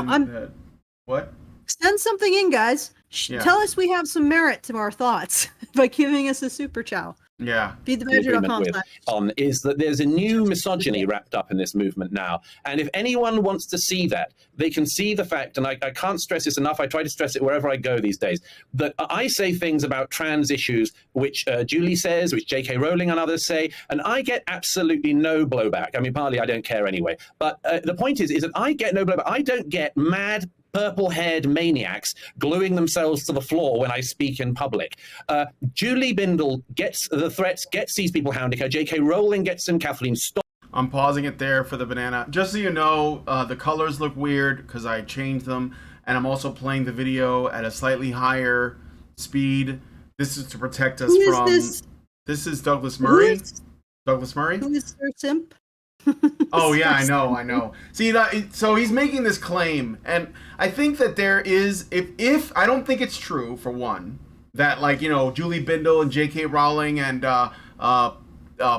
what? Send something in, guys. Tell us we have some merit to our thoughts by giving us a super chow. Yeah. Feedthebadger.com is that there's a new misogyny wrapped up in this movement now. And if anyone wants to see that, they can see the fact, and I can't stress this enough, I try to stress it wherever I go these days, that I say things about trans issues which Julie says, which J.K. Rowling and others say, and I get absolutely no blowback. I mean, partly I don't care anyway. But the point is that I get no blowback. I don't get mad purple-haired maniacs gluing themselves to the floor when I speak in public. Julie Bindel gets the threats, gets these people hounding her. J.K. Rowling gets them. Kathleen Stop. I'm pausing it there for the banana. Just so you know, the colors look weird because I changed them, and I'm also playing the video at a slightly higher speed. This is to protect us from... This is Douglas Murray. Douglas Murray? Who is Sir Simp? Oh yeah, I know. See, so he's making this claim, and I think that there is, if I don't think it's true, for one, that, like, you know, Julie Bindel and J.K. Rowling and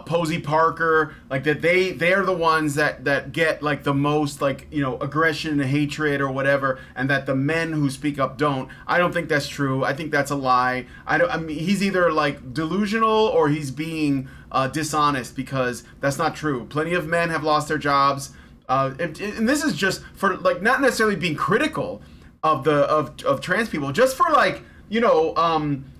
Posey Parker, like that they're the ones that get like the most, like, you know, aggression and hatred or whatever, and that the men who speak up don't. I don't think that's true. I think that's a lie. I mean, he's either like delusional or he's being dishonest, because that's not true. Plenty of men have lost their jobs, and this is just for like not necessarily being critical of trans people, just for like, you know,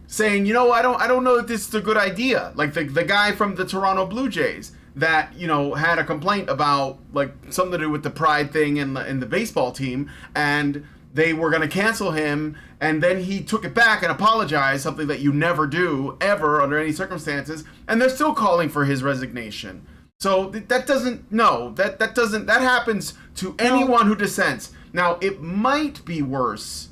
saying, you know, I don't know that this is a good idea. Like the guy from the Toronto Blue Jays that, you know, had a complaint about like something to do with the pride thing in the baseball team, and they were going to cancel him, and then he took it back and apologized, something that you never do ever under any circumstances, and they're still calling for his resignation. So that happens to anyone who dissents. Now, it might be worse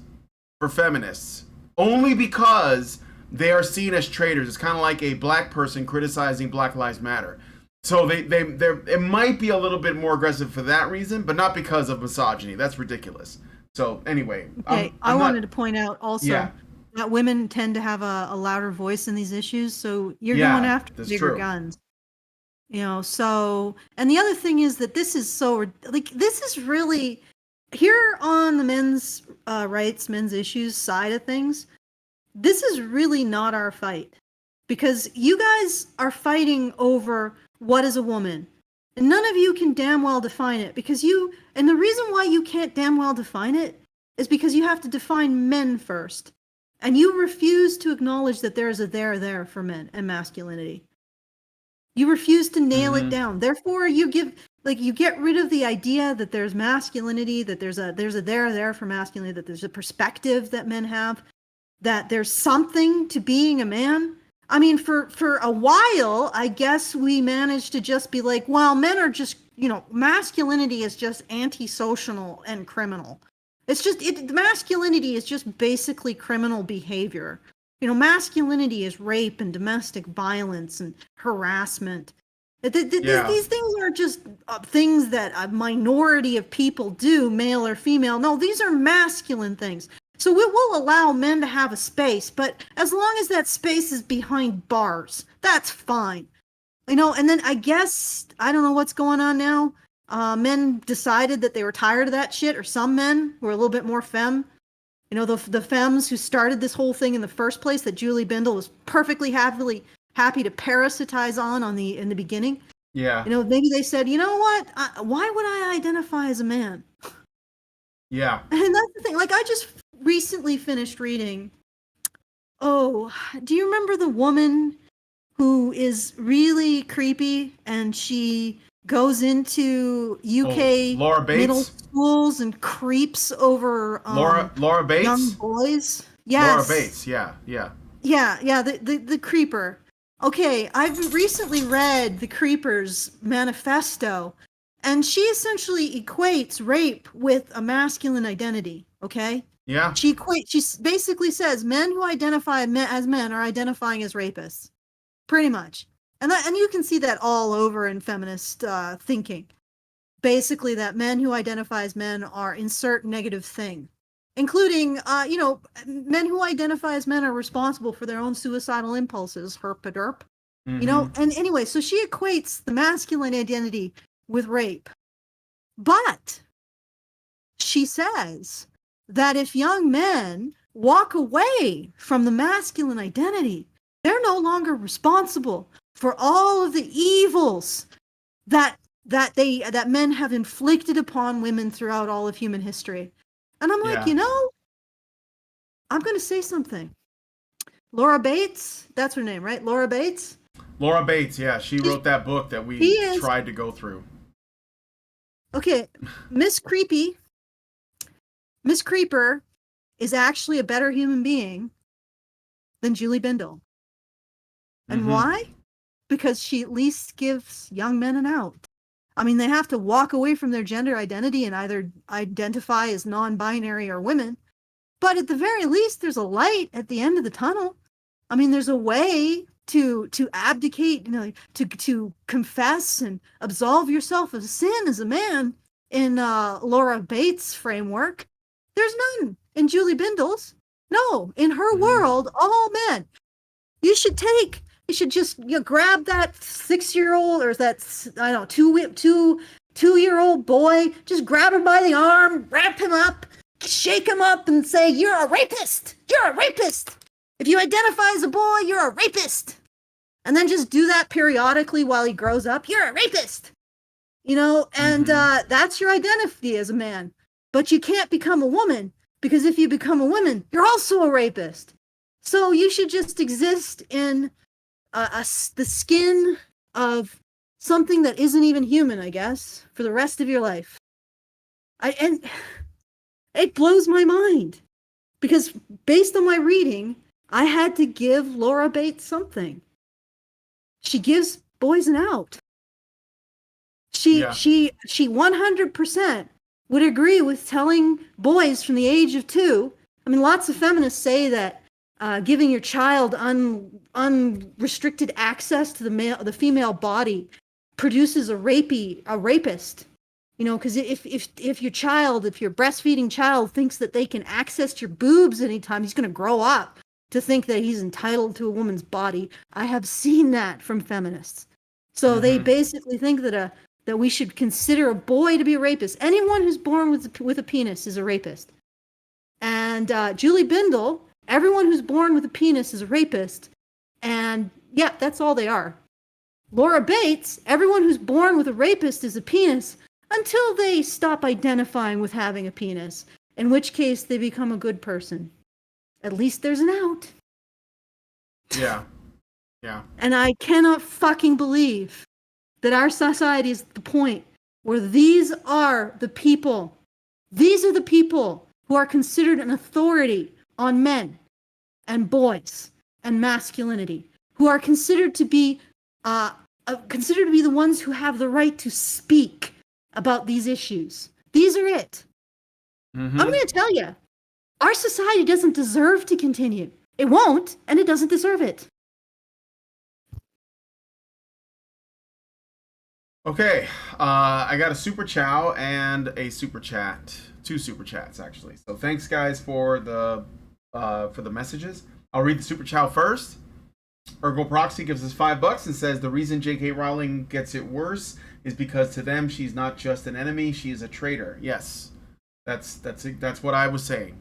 for feminists, only because they are seen as traitors. It's kind of like a black person criticizing Black Lives Matter. So it might be a little bit more aggressive for that reason, but not because of misogyny. That's ridiculous. So anyway, okay, I wanted to point out also that women tend to have a louder voice in these issues. So you're going after bigger guns. You know, so, and the other thing is that this is so, like, this is really, here on the men's rights, men's issues side of things, this is really not our fight, because you guys are fighting over what is a woman, and none of you can damn well define it, because and the reason why you can't damn well define it is because you have to define men first, and you refuse to acknowledge that there is a there for men and masculinity. You refuse to nail it down. Therefore, you get rid of the idea that there's masculinity, that there's a there for masculinity, that there's a perspective that men have, that there's something to being a man. I mean, for a while, I guess we managed to just be like, well, men are just, you know, masculinity is just antisocial and criminal. It's just, masculinity is just basically criminal behavior. You know, masculinity is rape and domestic violence and harassment. These things are just things that a minority of people do, male or female. No, these are masculine things. So we will allow men to have a space, but as long as that space is behind bars, that's fine. You know, and then I guess, I don't know what's going on now. Men decided that they were tired of that shit, or some men were a little bit more femme. You know, the femmes who started this whole thing in the first place, that Julie Bindel was perfectly happy to parasitize on in the beginning. Yeah. You know, maybe they said, you know what? Why would I identify as a man? Yeah. And that's the thing. Like, I just recently finished reading. Oh, do you remember the woman who is really creepy, and she goes into UK middle schools and creeps over Laura Bates? Young boys? Yes. Laura Bates, yeah. Yeah, the creeper. Okay, I've recently read the creeper's manifesto, and she essentially equates rape with a masculine identity, okay? Yeah. She basically says men who identify as men are identifying as rapists. Pretty much. And you can see that all over in feminist thinking. Basically, that men who identify as men are insert negative thing, including, you know, men who identify as men are responsible for their own suicidal impulses. Herp-a-derp. You know, and anyway, so she equates the masculine identity with rape. But she says that if young men walk away from the masculine identity, they're no longer responsible for all of the evils that men have inflicted upon women throughout all of human history. And I'm like, you know, I'm going to say something. Laura Bates, that's her name, right? Laura Bates? Laura Bates, yeah. She wrote that book that we tried to go through. Okay, Miss Creeper is actually a better human being than Julie Bindel. And why? Because she at least gives young men an out. I mean, they have to walk away from their gender identity and either identify as non-binary or women. But at the very least, there's a light at the end of the tunnel. I mean, there's a way to abdicate, you know, to confess and absolve yourself of sin as a man in Laura Bates' framework. There's none in Julie Bindel's. No, in her world, all men. You should just grab that 6-year-old or that, I don't know, 2-year-old boy, just grab him by the arm, wrap him up, shake him up and say, you're a rapist. You're a rapist. If you identify as a boy, you're a rapist. And then just do that periodically while he grows up. You're a rapist. And that's your identity as a man. But you can't become a woman, because if you become a woman, you're also a rapist. So you should just exist in the skin of something that isn't even human, I guess, for the rest of your life. And it blows my mind, because based on my reading, I had to give Laura Bates something. She gives boys an out. She 100% would agree with telling boys from the age of 2. I mean, lots of feminists say that giving your child unrestricted access to the female body produces a rapist. Because if your breastfeeding child thinks that they can access your boobs anytime, he's going to grow up to think that he's entitled to a woman's body. I have seen that from feminists. So they basically think that we should consider a boy to be a rapist. Anyone who's born with a penis is a rapist. And Julie Bindel, everyone who's born with a penis is a rapist. And yeah, that's all they are. Laura Bates, everyone who's born with a rapist is a penis until they stop identifying with having a penis, in which case they become a good person. At least there's an out. Yeah. Yeah. And I cannot fucking believe that our society is at the point where these are the people who are considered an authority on men and boys and masculinity, who are considered to be the ones who have the right to speak about these issues. These are it. I'm going to tell you, our society doesn't deserve to continue. It won't, and it doesn't deserve it. Okay, I got a super chow and a super chat. 2 super chats, actually. So thanks, guys, for the messages. I'll read the super chow first. Ergo Proxy gives us $5 and says the reason J.K. Rowling gets it worse is because to them she's not just an enemy, she is a traitor. Yes, that's what I was saying.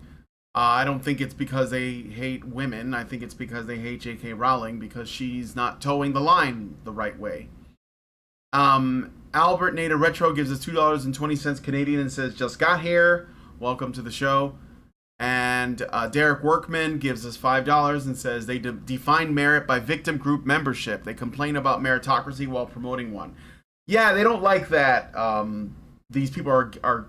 I don't think it's because they hate women. I think it's because they hate J.K. Rowling because she's not towing the line the right way. Albert Nada Retro gives us $2.20 Canadian and says just got here. Welcome to the show. And Derek Workman gives us $5 and says they define merit by victim group membership. They complain about meritocracy while promoting one. Yeah, they don't like that. These people are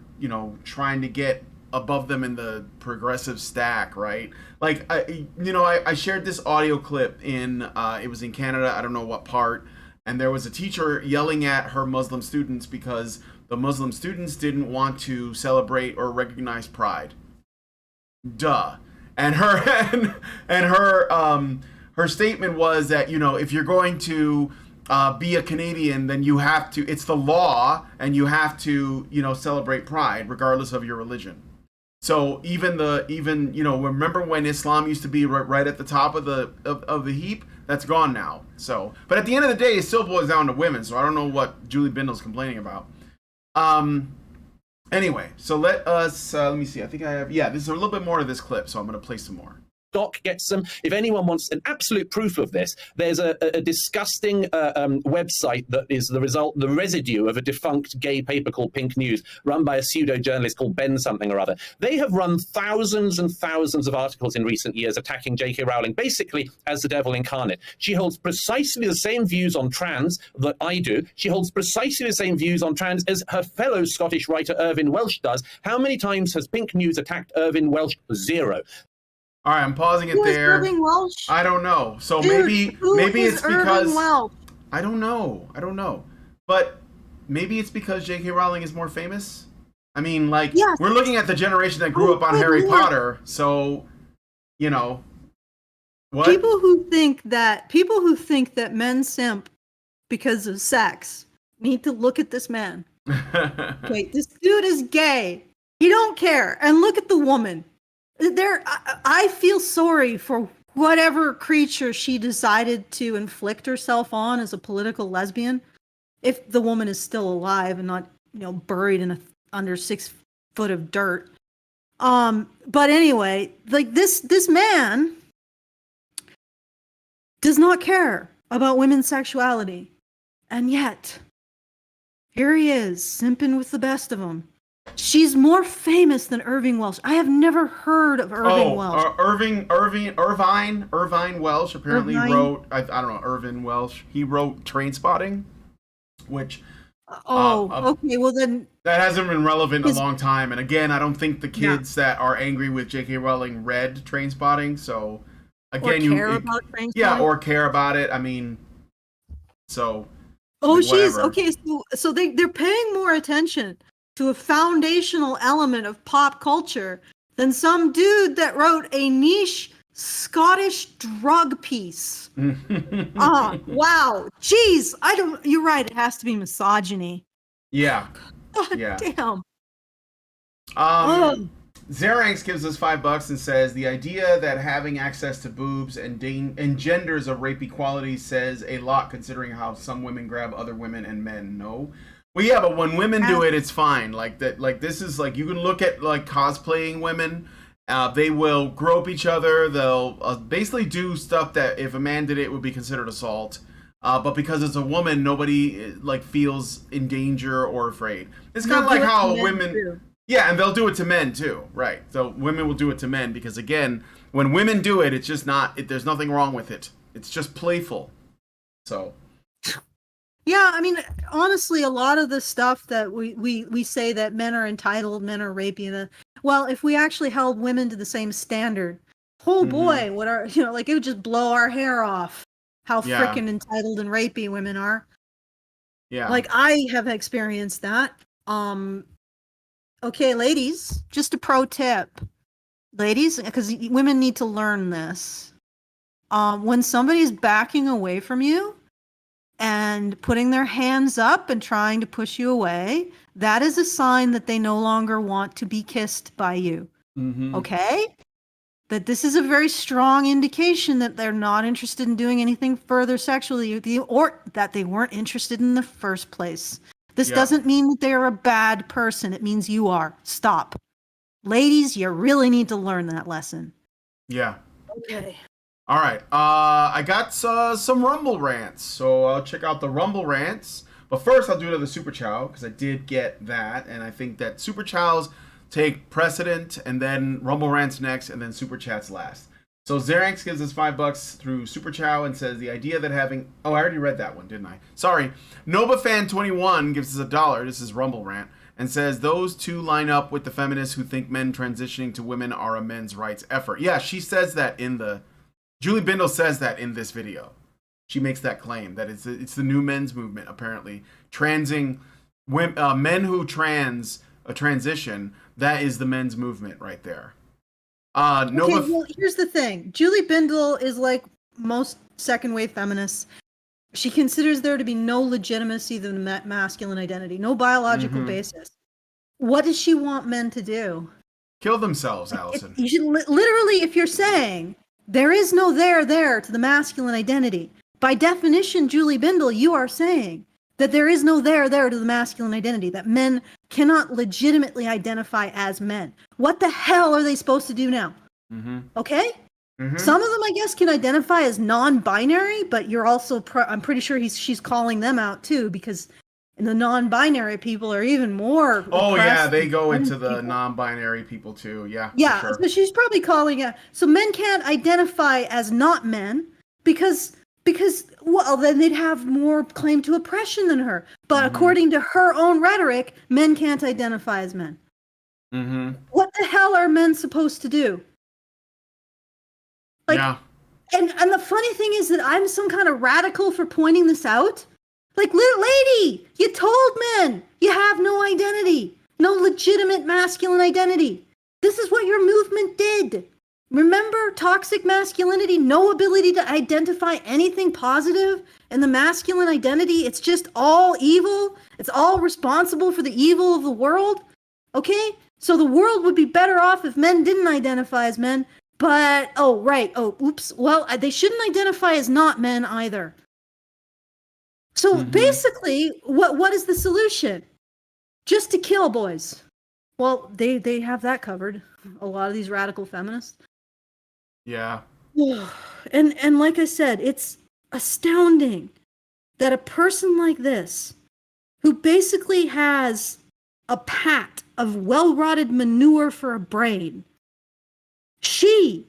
trying to get above them in the progressive stack, right? Like I shared this audio clip in it was in Canada. I don't know what part. And there was a teacher yelling at her Muslim students because the Muslim students didn't want to celebrate or recognize Pride. Duh. And her her statement was that if you're going to be a Canadian, then you have to. It's the law, and you have to celebrate Pride regardless of your religion. So even remember when Islam used to be right at the top of the heap? That's gone now. So, but at the end of the day, it still boils down to women. So I don't know what Julie Bindel's complaining about. Anyway, so let me see. I think I have. Yeah, this is a little bit more of this clip, so I'm going to play some more. Doc gets them. If anyone wants an absolute proof of this, there's a disgusting website that is the residue of a defunct gay paper called Pink News, run by a pseudo-journalist called Ben something or other. They have run thousands and thousands of articles in recent years attacking J.K. Rowling, basically as the devil incarnate. She holds precisely the same views on trans that I do. She holds precisely the same views on trans as her fellow Scottish writer Irvine Welsh does. How many times has Pink News attacked Irvine Welsh? 0. All right, I'm pausing it there. Irving Welsh? I don't know. So Dude, maybe it's because Welsh? I don't know. But maybe it's because J.K. Rowling is more famous. I mean, yes. We're looking at the generation that grew up on Harry Potter, so what? People who think that men simp because of sex need to look at this man. Okay, this dude is gay. He don't care. And look at the woman. I feel sorry for whatever creature she decided to inflict herself on as a political lesbian, if the woman is still alive and not, buried in under 6 foot of dirt. But anyway, like this man does not care about women's sexuality, and yet here he is simping with the best of them. She's more famous than Irving Welsh. I have never heard of Irving Welsh. Irvine Welsh apparently wrote, I don't know, Irvin Welsh. He wrote Trainspotting, which... okay, well then... That hasn't been relevant in a long time. And again, I don't think the kids that are angry with J.K. Rowling read Trainspotting, so... Again, about Trainspotting? Yeah, or care about it. I mean, so... So they're paying more attention to a foundational element of pop culture than some dude that wrote a niche Scottish drug piece. Wow. Jeez, you're right, it has to be misogyny. Yeah. God damn. Xeranx gives us $5 and says the idea that having access to boobs engenders a rape equality says a lot, considering how some women grab other women and men. No. Well, yeah, but when women do it, it's fine. Like that. Like this is like, you can look at like cosplaying women. They will grope each other. They'll basically do stuff that if a man did it would be considered assault. But because it's a woman, nobody like feels in danger or afraid. It's kind of like how women. Too. Yeah, and they'll do it to men too, right? So women will do it to men because again, when women do it, it's just not. There's nothing wrong with it. It's just playful. So. Yeah, I mean, honestly, a lot of the stuff that we say that men are entitled, men are rapey, well, if we actually held women to the same standard, boy, it would just blow our hair off how freaking entitled and rapey women are. Yeah. Like, I have experienced that. Okay, ladies, just a pro tip. Ladies, because women need to learn this. When somebody's backing away from you, and putting their hands up and trying to push you away, that is a sign that they no longer want to be kissed by you. Mm-hmm. Okay? That this is a very strong indication that they're not interested in doing anything further sexually with you, or that they weren't interested in the first place. This doesn't mean that they're a bad person. It means you are. Stop. Ladies, you really need to learn that lesson. Yeah. Okay. All right, I got some Rumble rants, so I'll check out the Rumble rants. But first, I'll do another Super Chow, because I did get that, and I think that Super Chows take precedent, and then Rumble rants next, and then Super Chats last. So Xeranx gives us $5 through Super Chow and says the idea that having... Oh, I already read that one, didn't I? Sorry. NobaFan21 gives us $1. This is Rumble rant. And says those two line up with the feminists who think men transitioning to women are a men's rights effort. Yeah, she says that in the... Julie Bindel says that in this video. She makes that claim that it's the new men's movement, apparently. Men who transition, that is the men's movement right there. Well, here's the thing. Julie Bindel is like most second-wave feminists. She considers there to be no legitimacy to the masculine identity, no biological basis. What does she want men to do? Kill themselves, Allison. You should literally, if you're saying... There is no there to the masculine identity. By definition, Julie Bindel, you are saying that there is no there to the masculine identity, that men cannot legitimately identify as men. What the hell are they supposed to do now? Mm-hmm. Okay? Mm-hmm. Some of them, I guess, can identify as non-binary, but you're also, I'm pretty sure she's calling them out too, because the non-binary people are even more. Oh yeah, they go into the non-binary people too. Yeah. Yeah. Sure. So she's probably calling out. So men can't identify as not men because well then they'd have more claim to oppression than her. But according to her own rhetoric, men can't identify as men. Mm-hmm. What the hell are men supposed to do? Like, yeah. And the funny thing is that I'm some kind of radical for pointing this out. Like, little lady, you told men you have no identity, no legitimate masculine identity. This is what your movement did. Remember toxic masculinity, no ability to identify anything positive in the masculine identity. It's just all evil. It's all responsible for the evil of the world. Okay? So the world would be better off if men didn't identify as men. But, oops. Well, they shouldn't identify as not men either. So basically, what is the solution? Just to kill boys. Well, they have that covered. A lot of these radical feminists. Yeah. And like I said, it's astounding that a person like this, who basically has a pat of well-rotted manure for a brain, she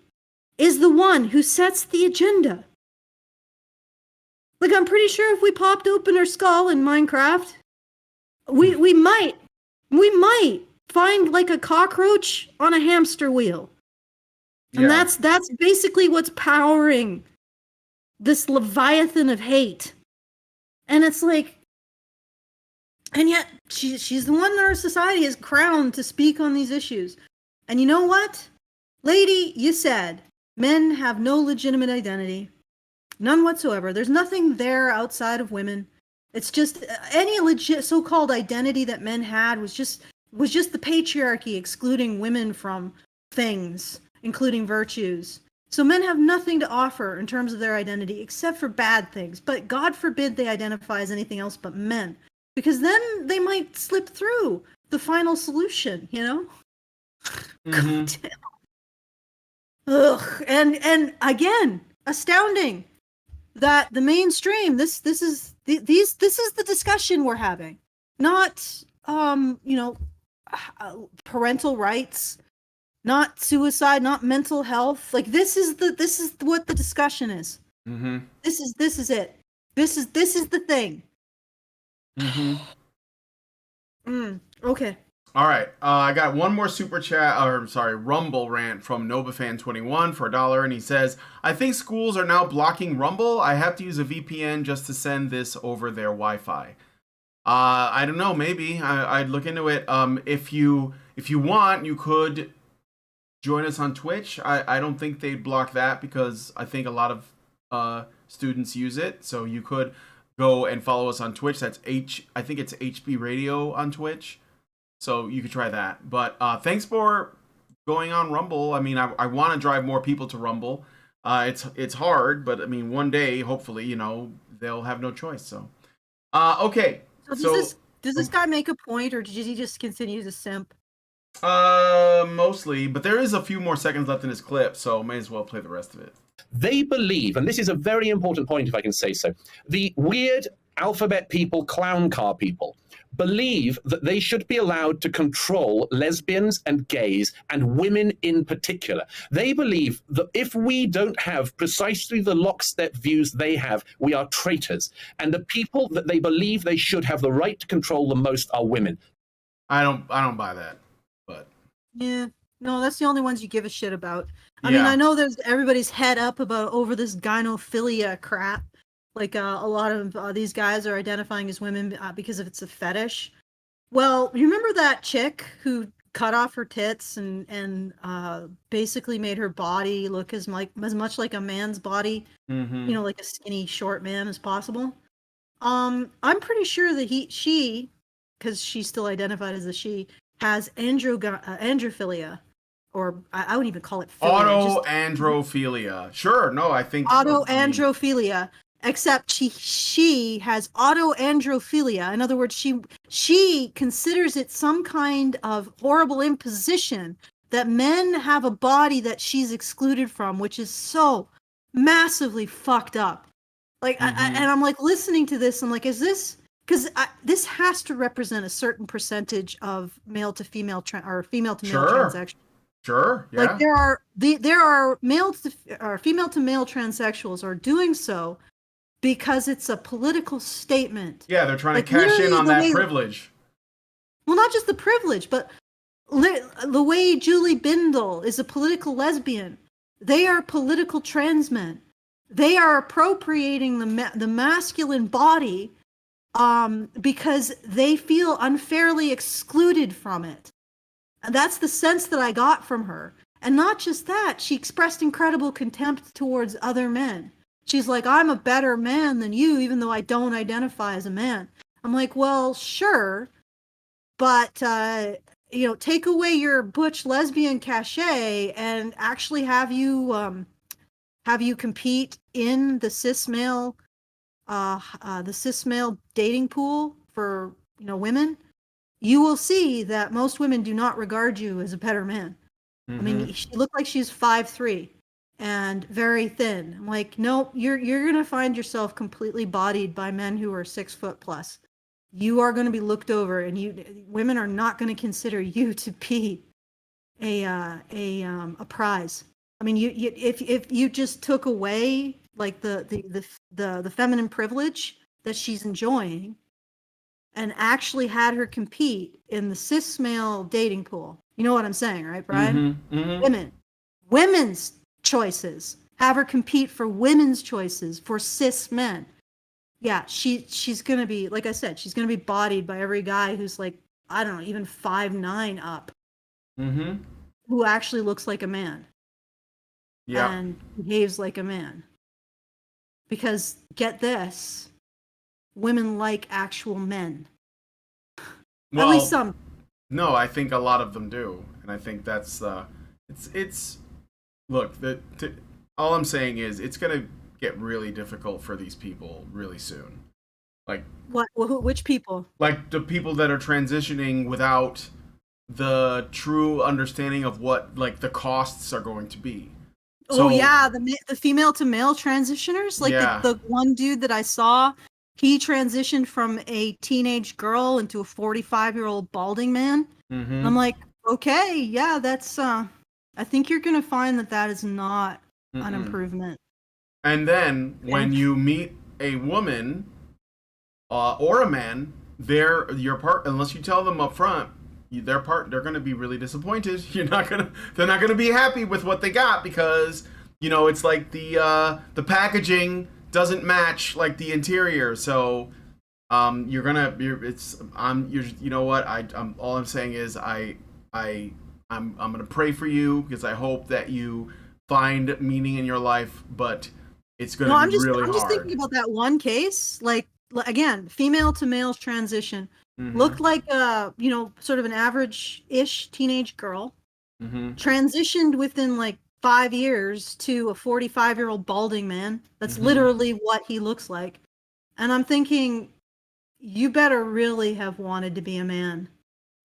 is the one who sets the agenda. Like, I'm pretty sure if we popped open her skull in Minecraft, we might find like a cockroach on a hamster wheel. And that's basically what's powering this leviathan of hate. And it's like, and yet she's the one in our society is crowned to speak on these issues. And you know what? Lady, you said men have no legitimate identity. None whatsoever. There's nothing there outside of women. It's just any legit so-called identity that men had was just the patriarchy excluding women from things, including virtues. So men have nothing to offer in terms of their identity except for bad things. But God forbid they identify as anything else but men. Because then they might slip through the final solution, you know? God damn. Ugh. And again, astounding that the mainstream, this is the discussion we're having. Not parental rights, not suicide, not mental health. Like this is what the discussion is. This is it. This is the thing. Okay. All right. I got one more super chat, Rumble rant from NovaFan21 for $1, and he says, "I think schools are now blocking Rumble. I have to use a VPN just to send this over their Wi-Fi." I don't know. Maybe I'd look into it. If you want, you could join us on Twitch. I don't think they'd block that because I think a lot of students use it. So you could go and follow us on Twitch. That's I think it's HB Radio on Twitch. So you could try that. But thanks for going on Rumble. I mean, I want to drive more people to Rumble. It's hard, but I mean, one day, hopefully, they'll have no choice. So, okay. So does this guy make a point, or did he just continue to simp? Mostly, but there is a few more seconds left in his clip, so may as well play the rest of it. They believe, and this is a very important point if I can say so, the weird alphabet people, clown car people, believe that they should be allowed to control lesbians and gays and women in particular. They believe that if we don't have precisely the lockstep views they have, we are traitors. And the people that they believe they should have the right to control the most are women. I don't buy that, but yeah. No, that's the only ones you give a shit about. I mean, I know there's everybody's head up over this gynophilia crap. Like a lot of these guys are identifying as women because of it's a fetish. Well, you remember that chick who cut off her tits and basically made her body look as much like a man's body, like a skinny short man as possible. I'm pretty sure that she, because she's still identified as a she, has androphilia. Or I wouldn't even call it philia. Autoandrophilia. Sure, no, I think autoandrophilia. Except she has autoandrophilia. In other words, she considers it some kind of horrible imposition that men have a body that she's excluded from, which is so massively fucked up. Like, and I'm like listening to this, I'm like, is this because this has to represent a certain percentage of male to female or female to male transsexuals. Sure. Yeah. Like there are male to or female to male transsexuals are doing so because it's a political statement. Yeah, they're trying to cash in on that privilege. Well, not just the privilege, but the way Julie Bindel is a political lesbian. They are political trans men. They are appropriating the masculine body because they feel unfairly excluded from it. And that's the sense that I got from her. And not just that, she expressed incredible contempt towards other men. She's like, I'm a better man than you, even though I don't identify as a man. I'm like, well, sure. But take away your butch lesbian cachet and actually have you compete in the cis male dating pool for women, you will see that most women do not regard you as a better man. I mean, she looked like she's 5'3" and very thin. I'm like, nope, you're gonna find yourself completely bodied by men who are 6 foot plus. You are going to be looked over, and women are not going to consider you to be a prize. I mean, if you just took away like the feminine privilege that she's enjoying, and actually had her compete in the cis male dating pool, you know what I'm saying, right, Brian? Women's choices. Have her compete for women's choices for cis men. Yeah, she's gonna be, like I said, she's gonna be bodied by every guy who's like, I don't know, even 5'9" up, who actually looks like a man, and behaves like a man. Because get this, women like actual men. Well, at least some. No, I think a lot of them do, and I think that's it's. Look, all I'm saying is it's gonna get really difficult for these people really soon. Like what? Which people? Like the people that are transitioning without the true understanding of what like the costs are going to be. So, the female to male transitioners, like the one dude that I saw, he transitioned from a teenage girl into a 45-year-old balding man. I'm like, okay, yeah, that's I think you're gonna find that is not an improvement. And then when you meet a woman or a man, unless you tell them up front, they're going to be really disappointed. They're not going to be happy with what they got because it's like the packaging doesn't match like the interior. So all I'm saying is I'm going to pray for you because I hope that you find meaning in your life, but it's going to be really hard. I'm just thinking about that one case, like, again, female to male transition, looked like sort of an average-ish teenage girl, transitioned within like 5 years to a 45-year-old balding man. That's literally what he looks like. And I'm thinking, you better really have wanted to be a man,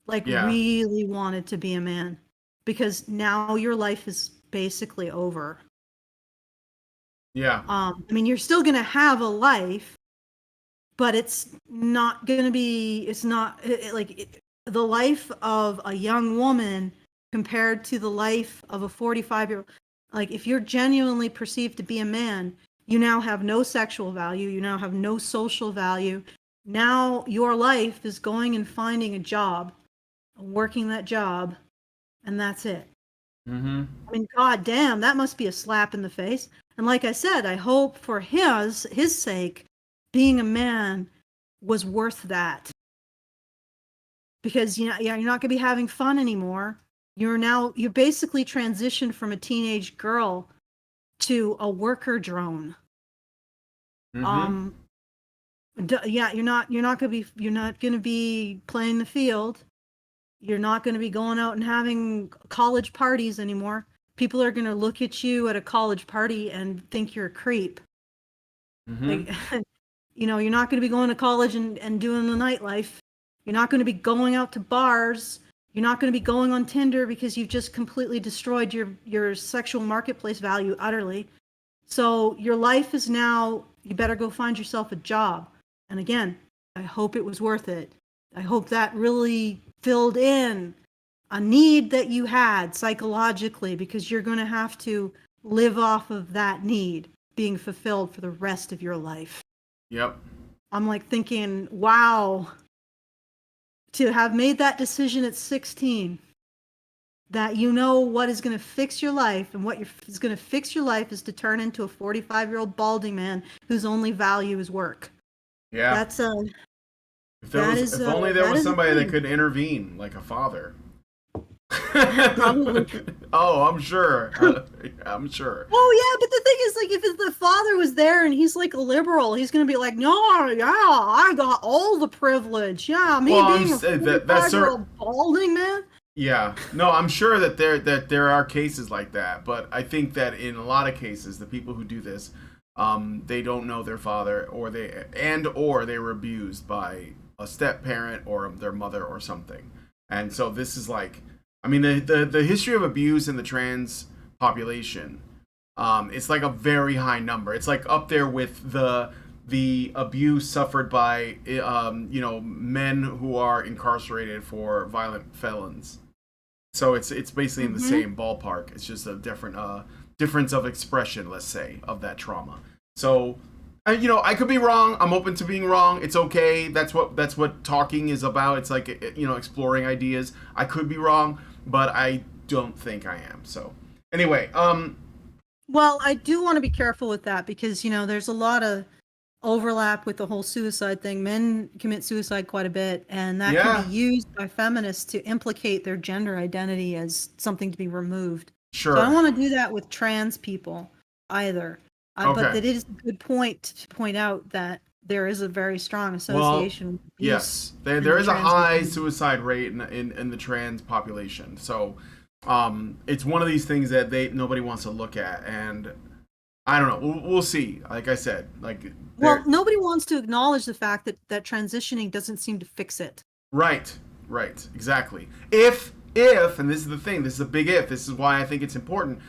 really wanted to be a man, because now your life is basically over. Yeah. I mean, you're still going to have a life, but it's not going to be, the life of a young woman compared to the life of a 45-year-old. Like, if you're genuinely perceived to be a man, you now have no sexual value. You now have no social value. Now your life is going and finding a job, working that job, and that's it. I mean, god damn, that must be a slap in the face. And like I said, I hope for his sake, being a man was worth that. Because you're not going to be having fun anymore. You're basically transitioned from a teenage girl to a worker drone. You're not going to be playing the field. You're not going to be going out and having college parties anymore. People are going to look at you at a college party and think you're a creep. You're not going to be going to college and doing the nightlife. You're not going to be going out to bars. You're not going to be going on Tinder because you've just completely destroyed your sexual marketplace value utterly. So your life is now, you better go find yourself a job. And again, I hope it was worth it. I hope that really filled in a need that you had psychologically, because you're going to have to live off of that need being fulfilled for the rest of your life. Yep. I'm like thinking, wow, to have made that decision at 16, that what is going to fix your life, and what is going to fix your life is to turn into a 45-year-old balding man whose only value is work. Yeah. That's if only there was somebody that could intervene, like a father. Oh, I'm sure. I'm sure. Oh yeah, but the thing is, like, if the father was there and he's like a liberal, he's gonna be like, no, yeah, I got all the privilege. Yeah, me being a 45-year-old balding man. Yeah, no, I'm sure that there are cases like that, but I think that in a lot of cases, the people who do this, they don't know their father, or they were abused by a step parent or their mother or something, and so this is like, I mean, the history of abuse in the trans population, it's like a very high number. It's like up there with the abuse suffered by men who are incarcerated for violent felons. So it's basically in the same ballpark. It's just a different difference of expression, let's say, of that trauma. So, I could be wrong. I'm open to being wrong. It's okay. That's what talking is about. It's like, exploring ideas. I could be wrong, but I don't think I am. So anyway, well, I do want to be careful with that because there's a lot of overlap with the whole suicide thing. Men commit suicide quite a bit, and that can be used by feminists to implicate their gender identity as something to be removed. Sure. So I don't want to do that with trans people either. Okay. But it is a good point to point out that there is a very strong association. With yes, there is a high suicide rate in the trans population. So it's one of these things that nobody wants to look at, and I don't know. We'll see. Like I said, well, nobody wants to acknowledge the fact that transitioning doesn't seem to fix it. Right, exactly. If, and this is the thing, this is a big if. This is why I think it's important.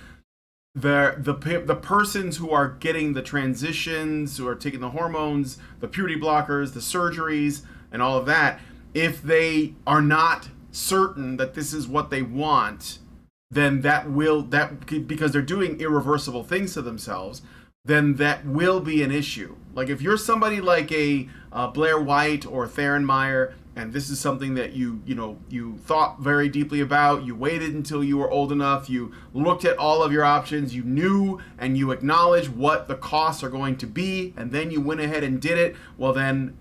The persons who are getting the transitions, who are taking the hormones, the puberty blockers, the surgeries, and all of that, if they are not certain that this is what they want, then because they're doing irreversible things to themselves, then that will be an issue. Like if you're somebody like a Blair White or Theron Meyer, and this is something that you thought very deeply about, you waited until you were old enough, you looked at all of your options, you knew and you acknowledged what the costs are going to be, and then you went ahead and did it, well then,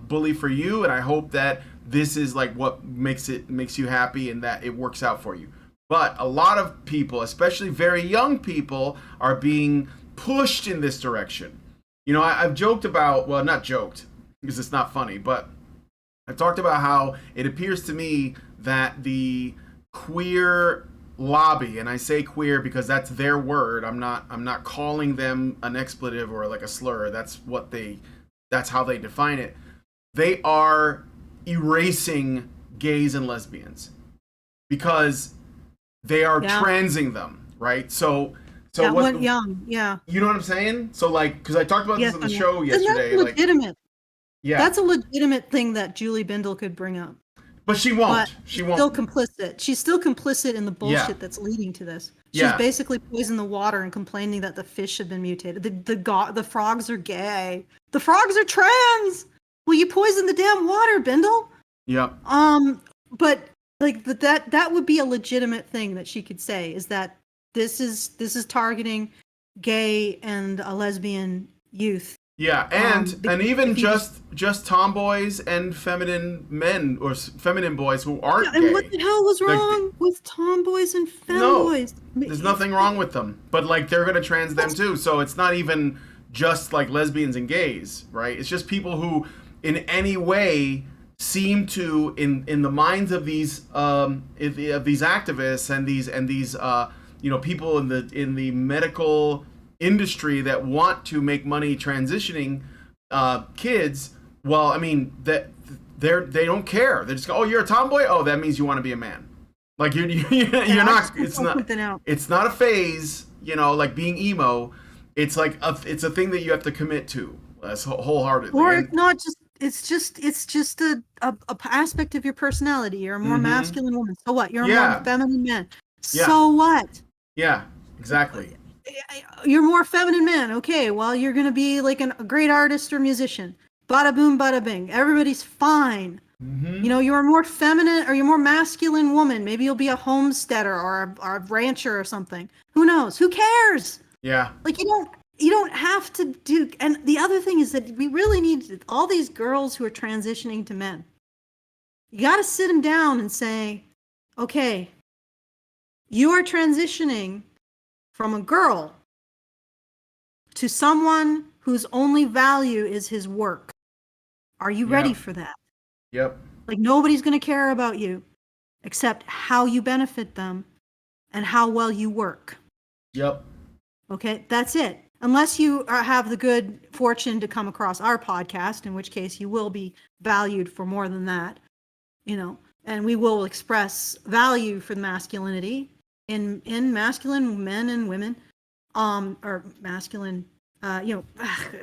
bully for you, and I hope that this is like what makes you happy and that it works out for you. But a lot of people, especially very young people, are being pushed in this direction. I've joked about, well, not joked, because it's not funny, but I've talked about how it appears to me that the queer lobby, and I say queer because that's their word, I'm not calling them an expletive or like a slur, that's how they define it. They are erasing gays and lesbians because they are transing them, right? So that went young, yeah. You know what I'm saying? So because I talked about this on the show yesterday. And that's legitimate. Yeah. That's a legitimate thing that Julie Bindel could bring up. But she won't. She's still complicit. She's still complicit in the bullshit that's leading to this. She's basically poisoned the water and complaining that the fish have been mutated. The frogs are gay. The frogs are trans. Well, you poisoned the damn water, Bindel. Yep. But that would be a legitimate thing that she could say, is that this is targeting gay and lesbian youth. Yeah, and even just tomboys and feminine men or feminine boys who aren't gay. And what the hell was wrong with tomboys and femboys? No, there's nothing wrong with them. But they're gonna trans them too. So it's not even just lesbians and gays, right? It's just people who, in any way, seem to, in the minds of these activists and these people in the medical industry that want to make money transitioning kids. Well, I mean that they don't care. They just go, oh, you're a tomboy. Oh, that means you want to be a man. You're not. It's not a phase. Like being emo. It's it's a thing that you have to commit to wholeheartedly. Or it's not just. It's just a aspect of your personality. You're a more masculine woman. So what? You're a more feminine man. So what? Yeah, exactly. You're more feminine man. Okay, well, you're going to be like a great artist or musician. Bada boom, bada bing. Everybody's fine. Mm-hmm. You're a more feminine or you're more masculine woman. Maybe you'll be a homesteader or a rancher or something. Who knows? Who cares? Yeah. You don't have to do. And the other thing is that we really need all these girls who are transitioning to men. You got to sit them down and say, okay, you are transitioning from a girl to someone whose only value is his work. Are you ready for that? Yep. Nobody's going to care about you except how you benefit them and how well you work. Yep. Okay, that's it. Unless you have the good fortune to come across our podcast, in which case you will be valued for more than that, and we will express value for masculinity in masculine men and women, or masculine,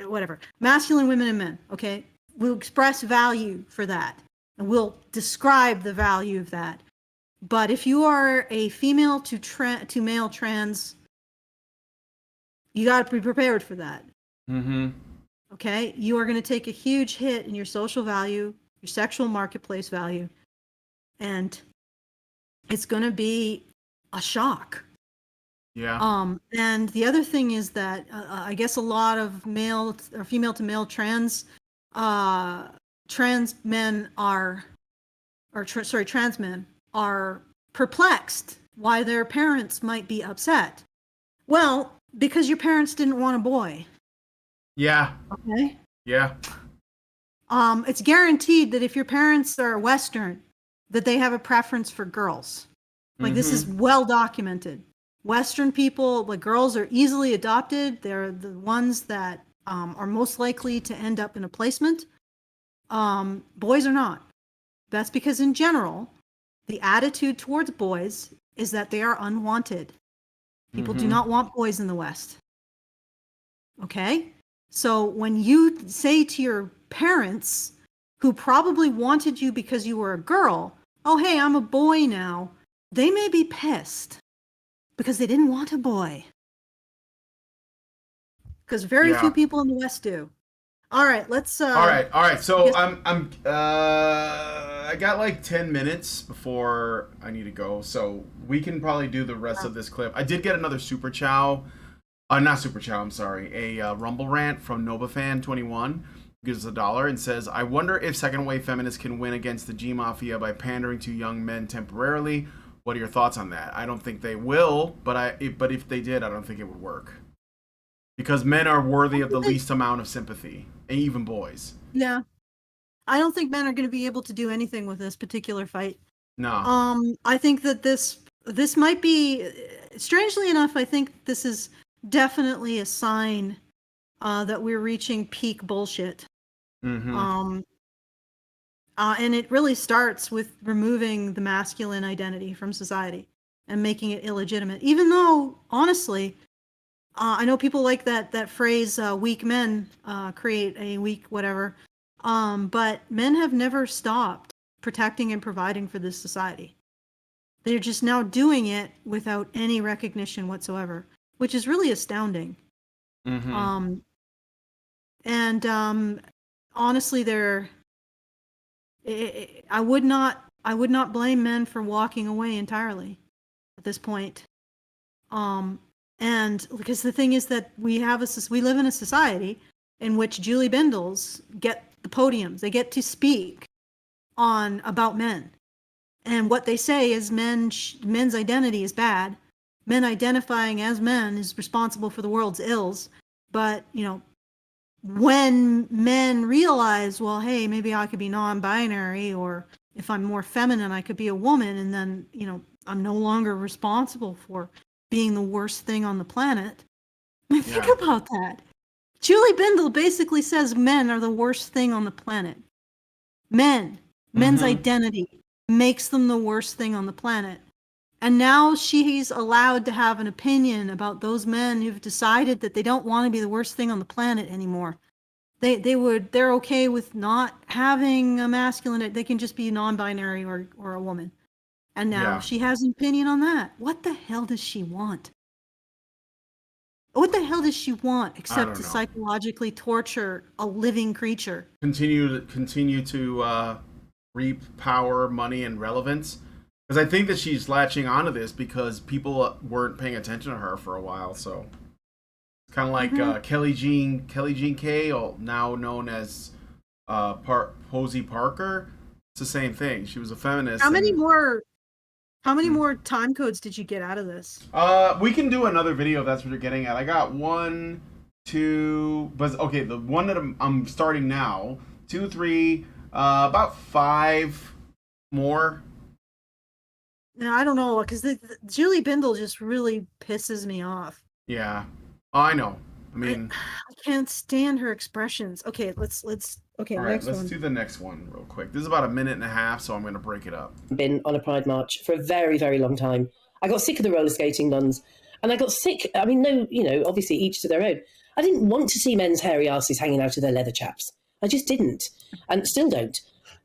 whatever, masculine women and men. Okay, we'll express value for that, and we'll describe the value of that. But if you are a female to male trans, you got to be prepared for that. Mm-hmm. Okay? You are going to take a huge hit in your social value, your sexual marketplace value, and it's going to be a shock. Yeah. And the other thing is that I guess a lot of male or female to male trans men are perplexed why their parents might be upset. Well, because your parents didn't want a boy. Yeah. Okay. Yeah. It's guaranteed that if your parents are Western, that they have a preference for girls. Like, this is well documented. Western people, like, girls are easily adopted. They're the ones that are most likely to end up in a placement. Boys are not. That's because in general, the attitude towards boys is that they are unwanted. People do not want boys in the West. Okay? So when you say to your parents, who probably wanted you because you were a girl, oh, hey, I'm a boy now, they may be pissed because they didn't want a boy. Because very few people in the West do. All right, let's. All right. So I got like 10 minutes before I need to go, so we can probably do the rest of this clip. I did get another super chow, not super chow. I'm sorry, a Rumble rant from NovaFan21. Gives us $1 and says, "I wonder if second wave feminists can win against the G Mafia by pandering to young men temporarily. What are your thoughts on that? I don't think they will, but if they did, I don't think it would work." Because men are worthy of the least amount of sympathy, and even boys. Yeah. I don't think men are going to be able to do anything with this particular fight. No. I think that this might be, strangely enough, I think this is definitely a sign that we're reaching peak bullshit. Mm-hmm. And it really starts with removing the masculine identity from society and making it illegitimate. Even though, honestly, I know people like that phrase, weak men create a weak whatever. But men have never stopped protecting and providing for this society. They're just now doing it without any recognition whatsoever, which is really astounding. Mm-hmm. Honestly, I would not blame men for walking away entirely at this point. And because the thing is that we live in a society in which Julie Bindels get the podiums. They get to speak about men. And what they say is men's identity is bad. Men identifying as men is responsible for the world's ills. But, when men realize, well, hey, maybe I could be non-binary, or if I'm more feminine, I could be a woman, and then, I'm no longer responsible for being the worst thing on the planet. Think about that. Julie Bindel basically says men are the worst thing on the planet. Men's identity makes them the worst thing on the planet. And now she's allowed to have an opinion about those men who've decided that they don't want to be the worst thing on the planet anymore. They're okay with not having a masculine, they can just be non-binary or a woman. And now she has an opinion on that. What the hell does she want? What the hell does she want except to psychologically torture a living creature? Continue to reap power, money, and relevance. Because I think that she's latching onto this because people weren't paying attention to her for a while. So it's kind of like Kelly Jean Kay, now known as Posey Parker. It's the same thing. She was a feminist. How many more time codes did you get out of this? We can do another video if that's what you're getting at. I got 1, 2, but okay, the one that I'm starting now, 2, 3, about 5 more. No, I don't know, because Julie Bindel just really pisses me off. Yeah, I know. I mean, I can't stand her expressions. Okay, let's. Okay, all right, next let's one. do the next one real quick. This is about 1.5 minutes, so I'm going to break it up. Been on a Pride March for a very, very long time. I got sick of the roller skating nuns, and I got sick. I mean, no, obviously each to their own. I didn't want to see men's hairy asses hanging out of their leather chaps. I just didn't, and still don't.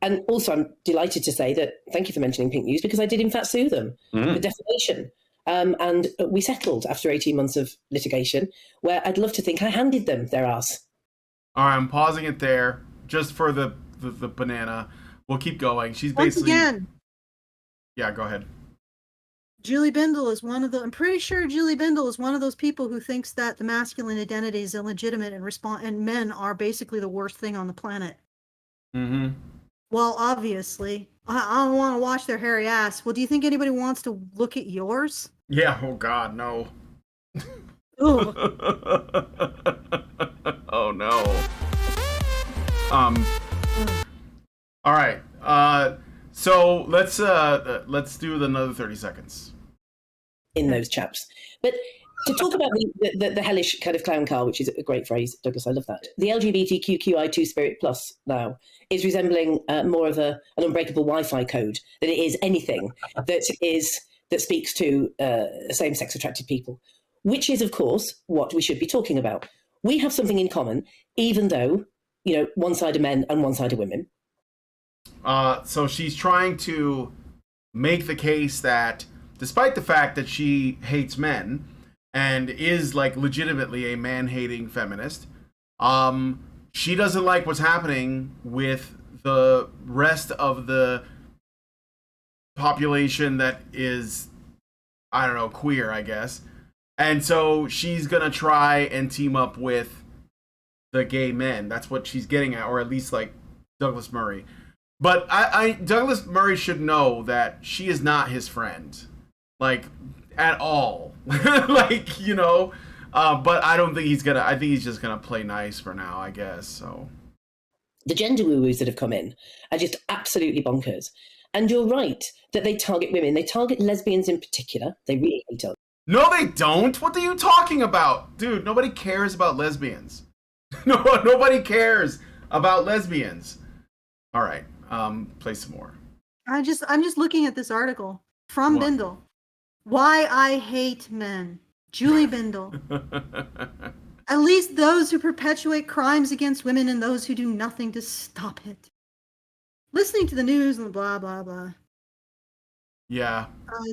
And also, I'm delighted to say that, thank you for mentioning Pink News, because I did in fact sue them for defamation. And we settled after 18 months of litigation, where I'd love to think I handed them their ass. All right, I'm pausing it there just for the banana. We'll keep going. She's basically... Once again. Yeah, go ahead. Julie Bindel is one of the... I'm pretty sure Julie Bindel is one of those people who thinks that the masculine identity is illegitimate and men are basically the worst thing on the planet. Mm-hmm. Well, obviously, I don't want to watch their hairy ass. Well, do you think anybody wants to look at yours? Yeah, oh God, no. Ooh. Oh, no. All right. So let's do another 30 seconds. In those chaps. But to talk about the hellish kind of clown car, which is a great phrase, Douglas, I love that. The LGBTQI2 Spirit Plus now is resembling more of an unbreakable Wi-Fi code than it is anything that speaks to same-sex attracted people, which is, of course, what we should be talking about. We have something in common, even though, one side are men and one side are women. So she's trying to make the case that despite the fact that she hates men and is like legitimately a man-hating feminist, she doesn't like what's happening with the rest of the population that is, I don't know, queer, I guess. And so she's going to try and team up with the gay men. That's what she's getting at, or at least like Douglas Murray. But Douglas Murray should know that she is not his friend, like, at all. Like, but I don't think he's gonna. I think he's just gonna play nice for now, I guess. So the gender woo-woos that have come in are just absolutely bonkers. And you're right that they target women. They target lesbians in particular. They really do. No, they don't. What are you talking about, dude? Nobody cares about lesbians. No, nobody cares about lesbians. All right. Play some more. I'm just looking at this article from Bindle. Why I hate men. Julie Bindel. At least those who perpetuate crimes against women and those who do nothing to stop it. Listening to the news and blah, blah, blah. Yeah.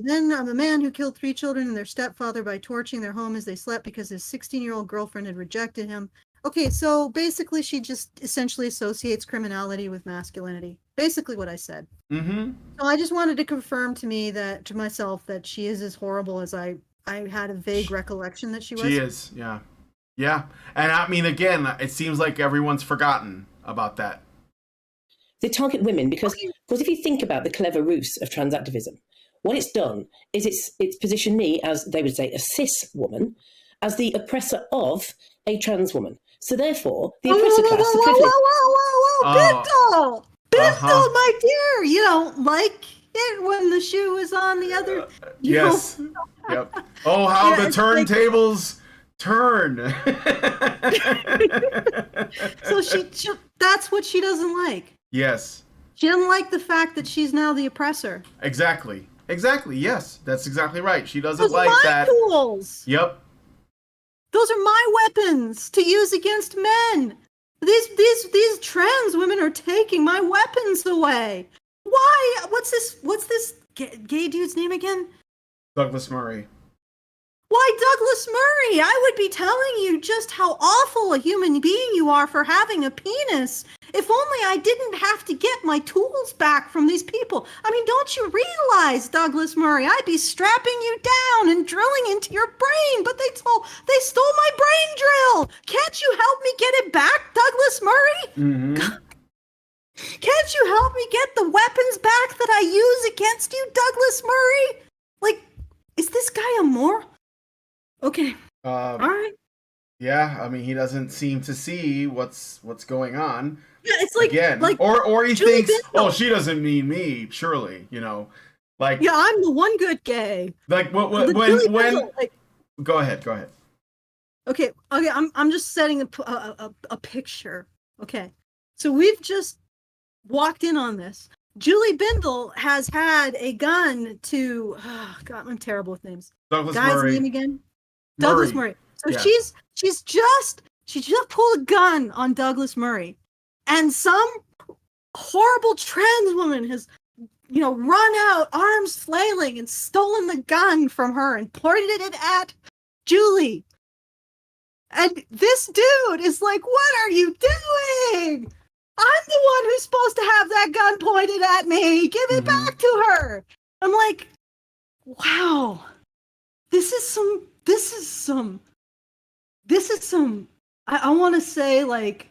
Then a man who killed 3 children and their stepfather by torching their home as they slept because his 16-year-old girlfriend had rejected him. Okay, so basically she just essentially associates criminality with masculinity. Basically what I said. Mm-hmm. So I just wanted to confirm to myself that she is as horrible as I had a vague recollection that she was. She is, yeah. Yeah. And I mean, again, it seems like everyone's forgotten about that. They target women because if you think about the clever ruse of trans activism, what it's done is it's positioned me as, they would say, a cis woman, as the oppressor of a trans woman. So therefore, the oppressor class, the privilege... Whoa, Bindle, my dear! You don't like it when the shoe is on the other... Yes. Yep. Oh, how the turntables turn! So that's what she doesn't like. Yes. She doesn't like the fact that she's now the oppressor. Exactly. Yes, that's exactly right. She doesn't Those like are my that. Tools. Yep. Those are my weapons to use against men. These trans women are taking my weapons away. Why? What's this gay dude's name again? Douglas Murray. Why Douglas Murray? I would be telling you just how awful a human being you are for having a penis. If only I didn't have to get my tools back from these people. I mean, don't you realize, Douglas Murray, I'd be strapping you down and drilling into your brain, but they stole my brain drill. Can't you help me get it back, Douglas Murray? Mm-hmm. Can't you help me get the weapons back that I use against you, Douglas Murray? Like, is this guy a moron? Okay. All right. Yeah, I mean, he doesn't seem to see what's going on. Yeah, it's like, again, like or he Julie thinks, Bindel. oh, she doesn't mean me, surely, Like, yeah, I'm the one good gay. Like when like, go ahead. Okay, I'm just setting a picture. Okay, so we've just walked in on this. Julie Bindel has had a gun to. Oh, God, I'm terrible with names. Douglas Guy's Murray. name again? Douglas Murray. So yeah. she just pulled a gun on Douglas Murray, and some horrible trans woman has, run out, arms flailing, and stolen the gun from her and pointed it at Julie. And this dude is like, what are you doing? I'm the one who's supposed to have that gun pointed at me. Give it back to her. I'm like, wow, this is some, I want to say like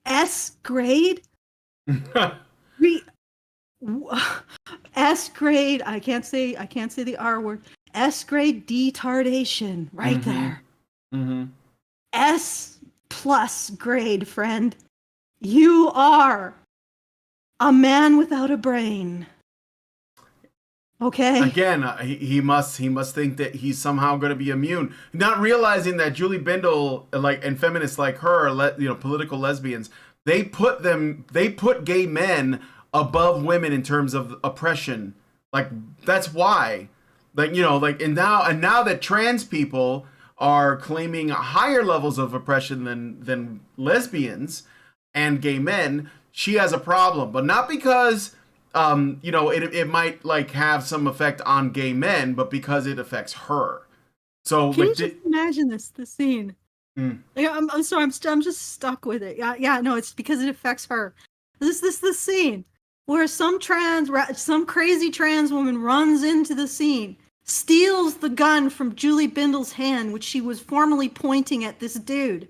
S grade. S grade, I can't say the R word. S grade detardation right there. S plus grade, friend. You are a man without a brain. Okay. Again, he must think that he's somehow going to be immune, not realizing that Julie Bindel, and feminists like her, political lesbians, they put gay men above women in terms of oppression. Like, that's why. And now that trans people are claiming higher levels of oppression than lesbians and gay men, she has a problem. But not because it might like have some effect on gay men, but because it affects her. So can you just imagine this scene? Like, I'm sorry, I'm just stuck with it. Yeah, no, it's because it affects her. This scene where some crazy trans woman runs into the scene, steals the gun from Julie Bindel's hand, which she was formerly pointing at this dude,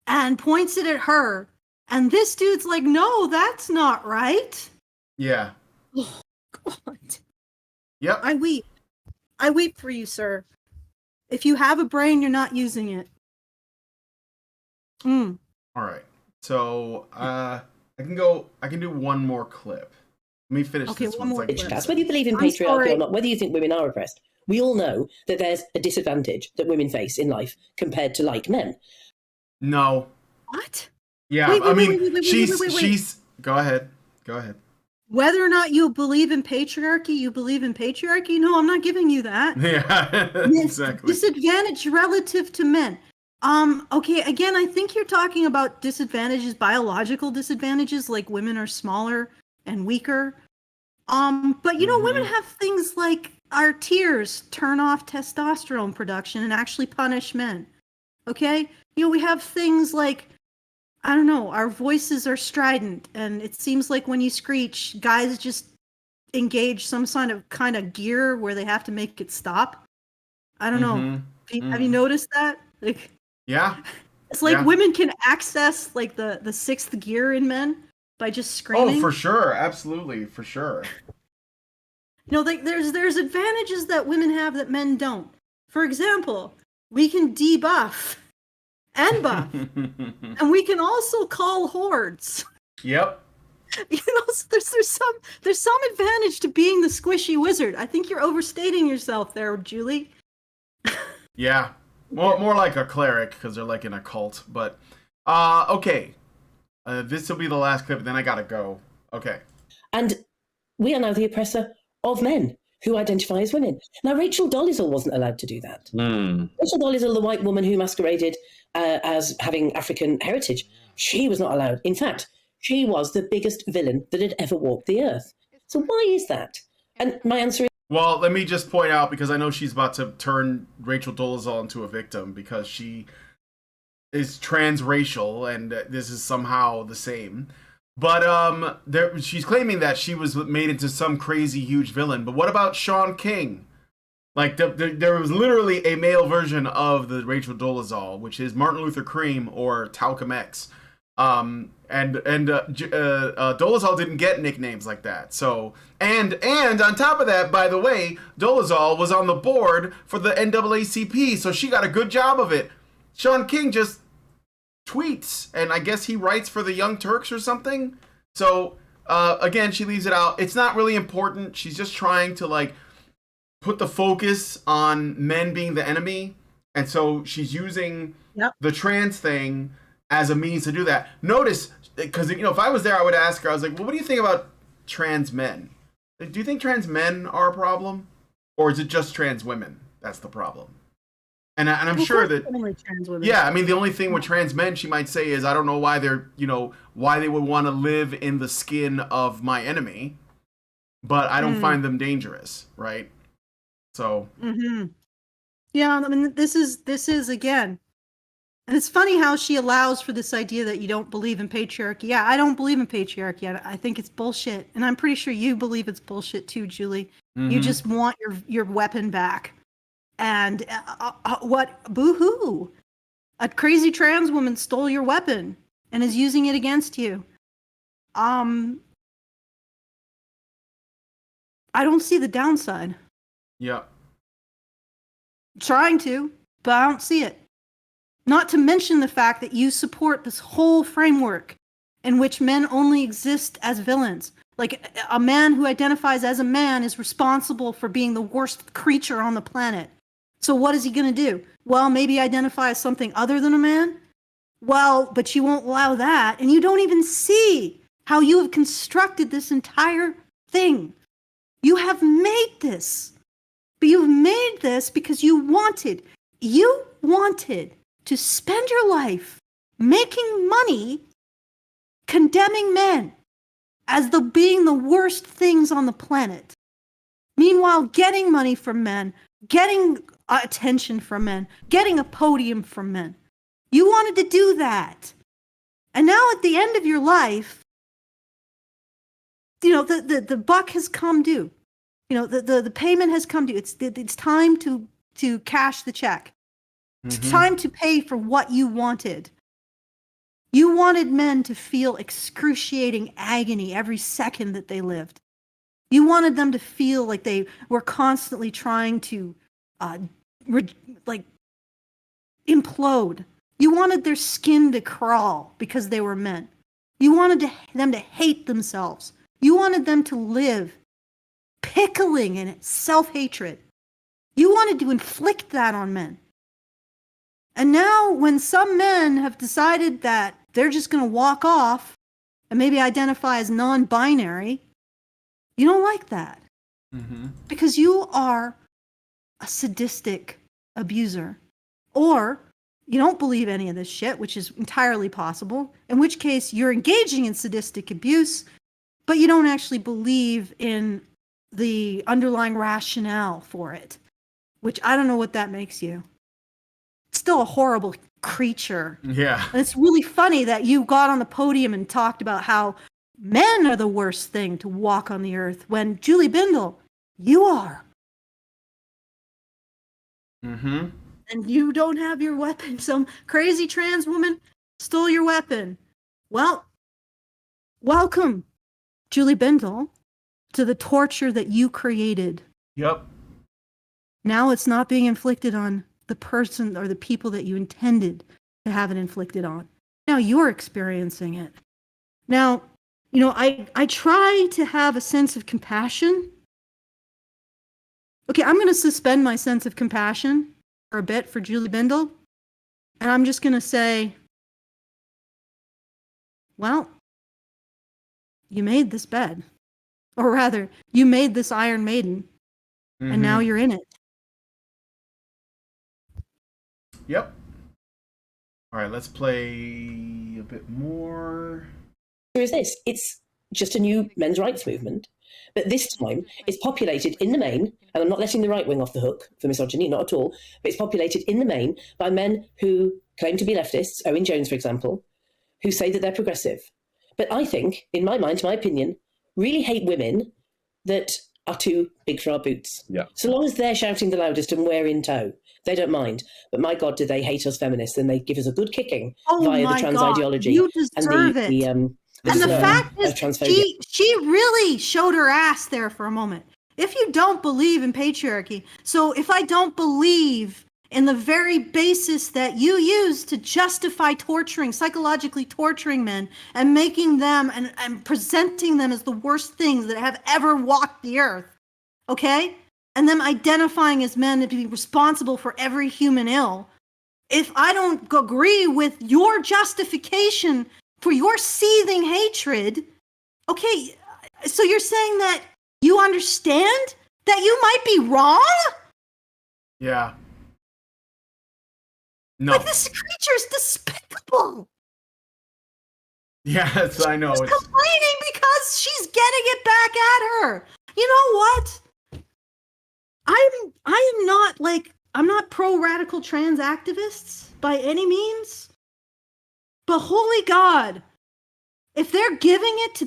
and points it at her. And this dude's like, no, that's not right. Yeah. Oh, God. Yep. I weep for you, sir. If you have a brain, you're not using it. All right. So, I can do one more clip. Let me finish this one. Whether you believe in patriarchy or not, whether you think women are oppressed, we all know that there's a disadvantage that women face in life compared to like men. No. What? Yeah, she's. Go ahead. Whether or not you believe in patriarchy, no, I'm not giving you that. Yeah, exactly. Disadvantage relative to men. Okay, again, I think you're talking about disadvantages, biological disadvantages, like women are smaller and weaker. But women have things like our tears turn off testosterone production and actually punish men. Okay? We have things like, I don't know, our voices are strident, and it seems like when you screech, guys just engage some kind of gear where they have to make it stop. I don't know. Have you noticed that? Like, yeah. It's like women can access like the sixth gear in men by just screaming. Oh, for sure. Absolutely. For sure. There's advantages that women have that men don't. For example, we can debuff and buff. And we can also call hordes. Yep. So there's some advantage to being the squishy wizard. I think you're overstating yourself there, Julie. Yeah. More like a cleric, because they're like in a cult. But okay. This will be the last clip, then I gotta go. Okay. And we are now the oppressor of men who identify as women. Now, Rachel Dolezal wasn't allowed to do that. Rachel Dolezal, the white woman who masqueraded as having African heritage, she was not allowed. In fact, she was the biggest villain that had ever walked the earth. So why is that? And my answer is... Well, let me just point out, because I know she's about to turn Rachel Dolezal into a victim, because she is transracial, and this is somehow the same. But she's claiming that she was made into some crazy huge villain. But what about Sean King? Like, there was literally a male version of the Rachel Dolezal, which is Martin Luther Cream or Talcum X. And Dolezal didn't get nicknames like that. So, and on top of that, by the way, Dolezal was on the board for the NAACP, so she got a good job of it. Sean King just tweets, and I guess he writes for the Young Turks or something. So Again, she leaves it out. It's not really important. She's just trying to like put the focus on men being the enemy, and so she's using the trans thing as a means to do that. Notice, because if I was there, I would ask her. I was like, "Well, what do you think about trans men? Do you think trans men are a problem, or is it just trans women that's the problem?" And I'm sure that only trans women. Yeah, I mean, the only thing with trans men, she might say, is I don't know why why they would want to live in the skin of my enemy, but I don't find them dangerous, right? So. Yeah, I mean, this is again, and it's funny how she allows for this idea that you don't believe in patriarchy. Yeah, I don't believe in patriarchy. I think it's bullshit, and I'm pretty sure you believe it's bullshit too, Julie. You just want your weapon back. And what? Boo-hoo! A crazy trans woman stole your weapon and is using it against you. I don't see the downside. Yeah. Trying to, but I don't see it. Not to mention the fact that you support this whole framework in which men only exist as villains. Like, a man who identifies as a man is responsible for being the worst creature on the planet. So what is he going to do? Well, maybe identify as something other than a man? Well, but you won't allow that. And you don't even see how you have constructed this entire thing. You have made this. But you've made this because you wanted to spend your life making money condemning men as being the worst things on the planet. Meanwhile, getting money from men, getting attention from men, getting a podium from men. You wanted to do that. And now at the end of your life, the buck has come due. The payment has come due. It's time to cash the check. It's time to pay for what you wanted. You wanted men to feel excruciating agony every second that they lived. You wanted them to feel like they were constantly trying to implode. You wanted their skin to crawl because they were men. You wanted them to hate themselves. You wanted them to live pickling in self-hatred. You wanted to inflict that on men. And now when some men have decided that they're just going to walk off and maybe identify as non-binary, you don't like that. Because you are a sadistic abuser. Or you don't believe any of this shit, which is entirely possible, in which case you're engaging in sadistic abuse, but you don't actually believe in the underlying rationale for it, which I don't know what that makes you. Still a horrible creature. Yeah. And it's really funny that you got on the podium and talked about how men are the worst thing to walk on the earth when, Julie Bindel, you are. And you don't have your weapon. Some crazy trans woman stole your weapon. Well, welcome, Julie Bindel, to the torture that you created. Yep. Now it's not being inflicted on the person or the people that you intended to have it inflicted on. Now you're experiencing it. Now, I try to have a sense of compassion. Okay, I'm going to suspend my sense of compassion for a bit for Julie Bindel. And I'm just going to say, well, you made this bed. Or rather, you made this Iron Maiden. And now you're in it. Yep. All right, let's play a bit more. Here is this. It's just a new men's rights movement, but this time it's populated in the main, and I'm not letting the right wing off the hook for misogyny, not at all, but it's populated in the main by men who claim to be leftists, Owen Jones, for example, who say that they're progressive. But I think, in my mind, my opinion, really hate women that are too big for our boots. Yeah. So long as they're shouting the loudest and we're in tow, they don't mind. But my God, do they hate us feminists, and they give us a good kicking via the trans ideology. You deserve it. And the fact is, she really showed her ass there for a moment. If you don't believe in patriarchy, so if I don't believe in the very basis that you use to justify psychologically torturing men and making them and presenting them as the worst things that have ever walked the earth, okay? And them identifying as men to be responsible for every human ill. If I don't agree with your justification for your seething hatred, okay, so you're saying that you understand that you might be wrong? Yeah. No. Like, this creature's despicable. Yes, I know. She's complaining because she's getting it back at her. You know what? I'm not pro-radical trans activists by any means. But holy God, if they're giving it to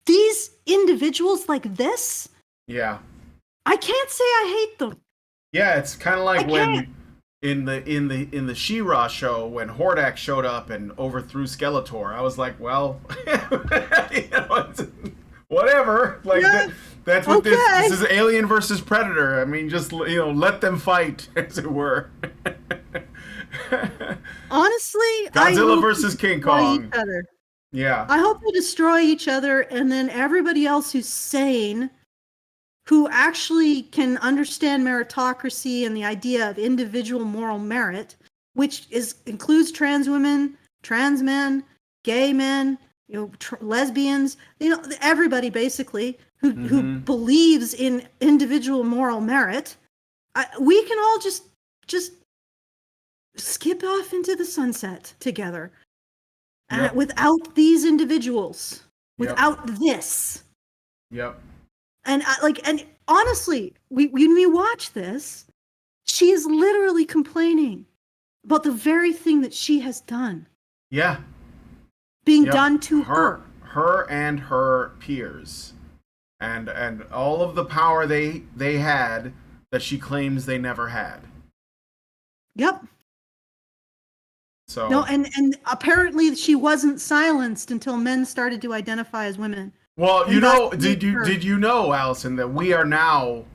these individuals like this, yeah, I can't say I hate them. Yeah, it's kind of like when in the She-Ra show when Hordak showed up and overthrew Skeletor. I was like, well, you know, whatever. Like that's what this is. Alien versus Predator. I mean, just let them fight, as it were. Honestly, Godzilla versus King Kong. Each other. Yeah. I hope they destroy each other, and then everybody else who's sane, who actually can understand meritocracy and the idea of individual moral merit, which includes trans women, trans men, gay men, lesbians, everybody basically who believes in individual moral merit. We can all just skip off into the sunset together, without these individuals, without this. Yep. And and honestly, when we watch this, she is literally complaining about the very thing that she has done. Yeah. Being done to her. Her and her peers. And all of the power they had that she claims they never had. Yep. So no, and apparently she wasn't silenced until men started to identify as women. Well, did you know, Allison, that we are now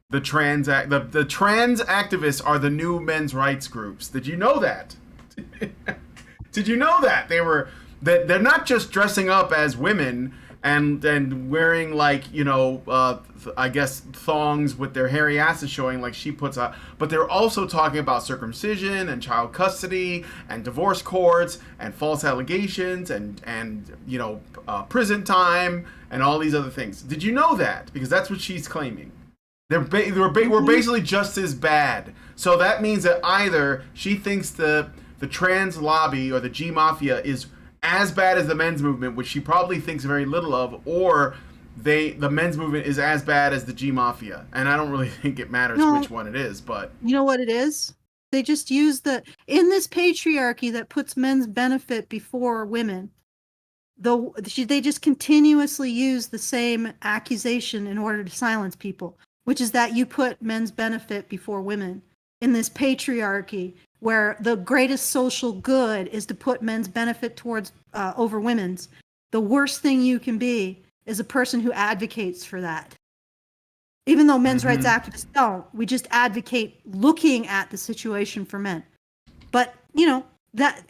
the trans activists are the new men's rights groups? Did you know that? Did you know that they're not just dressing up as women and wearing I guess thongs with their hairy asses showing like she puts out, but they're also talking about circumcision and child custody and divorce courts and false allegations and prison time and all these other things. Did you know that? Because that's what she's claiming. We're basically just as bad. So that means that either she thinks the trans lobby or the G Mafia is as bad as the men's movement, which she probably thinks very little of, or the men's movement is as bad as the G Mafia. And I don't really think it matters which one it is, but you know what it is? They just use in this patriarchy that puts men's benefit before women. They just continuously use the same accusation in order to silence people, which is that you put men's benefit before women in this patriarchy, where the greatest social good is to put men's benefit towards over women's. The worst thing you can be is a person who advocates for that. Even though men's rights activists don't, we just advocate looking at the situation for men. But, that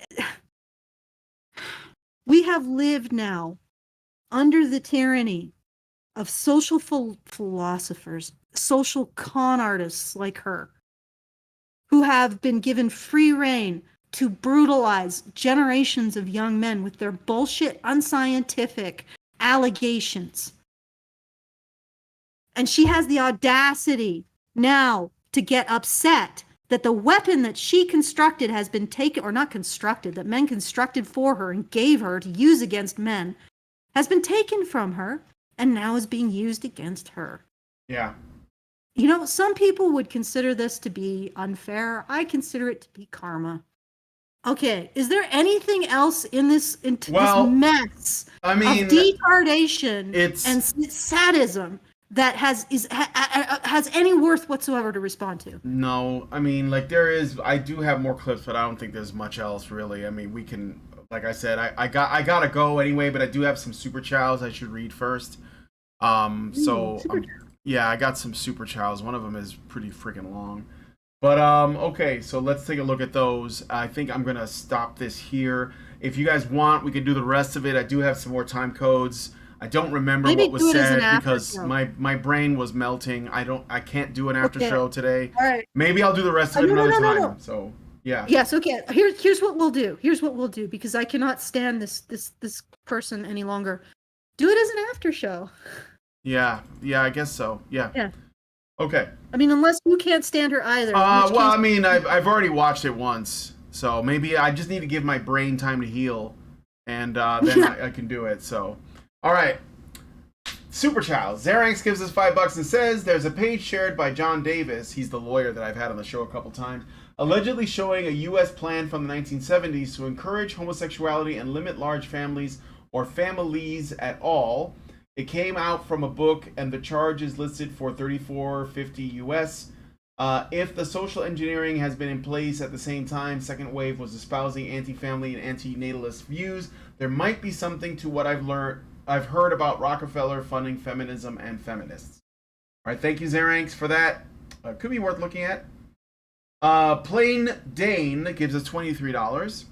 we have lived now under the tyranny of social philosophers, social con artists like her, who have been given free rein to brutalize generations of young men with their bullshit, unscientific allegations. And she has the audacity now to get upset that the weapon that she constructed has been taken, or not constructed, that men constructed for her and gave her to use against men, has been taken from her and now is being used against her. Yeah. Some people would consider this to be unfair. I consider it to be karma. Okay, is there anything else in this mess of detardation and sadism that has any worth whatsoever to respond to? No, I mean, there is. I do have more clips, but I don't think there's much else really. I mean, we can, like I said, I gotta go anyway, but I do have some super chows I should read first. Yeah, I got some super chows. One of them is pretty freaking long. But okay, so let's take a look at those. I think I'm gonna stop this here. If you guys want, we can do the rest of it. I do have some more time codes. I don't remember what was said because my brain was melting. I can't do an after show today. All right. Maybe I'll do the rest of it another time. No. So yeah. Yes. Okay. Here's what we'll do. Here's what we'll do because I cannot stand this person any longer. Do it as an after show. Yeah. Yeah. I guess so. Yeah. Yeah. Okay. I mean, unless you can't stand her either. Well, I mean, I've already watched it once, so maybe I just need to give my brain time to heal, and then I can do it. So, all right. Super Child Zeranx gives us $5 and says there's a page shared by John Davis. He's the lawyer that I've had on the show a couple times, allegedly showing a U.S. plan from the 1970s to encourage homosexuality and limit large families or families at all. It came out from a book, and the charge is listed for $34.50 US. If the social engineering has been in place at the same time, Second Wave was espousing anti-family and anti-natalist views, there might be something to what I've heard about Rockefeller funding feminism and feminists. All right, thank you, Zeranx, for that. Could be worth looking at. Plain Dane gives us $23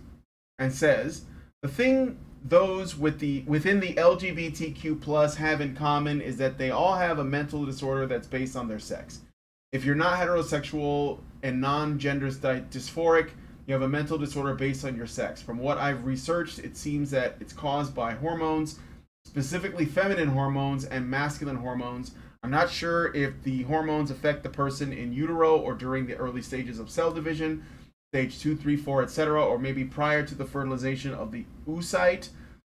and says the thing those within the LGBTQ plus have in common is that they all have a mental disorder that's based on their sex. If you're not heterosexual and non-gender dysphoric, you have a mental disorder based on your sex. From what I've researched, it seems that it's caused by hormones, specifically feminine hormones and masculine hormones. I'm not sure if the hormones affect the person in utero or during the early stages of cell division, stage 2, 3, 4, etc., or maybe prior to the fertilization of the oocyte.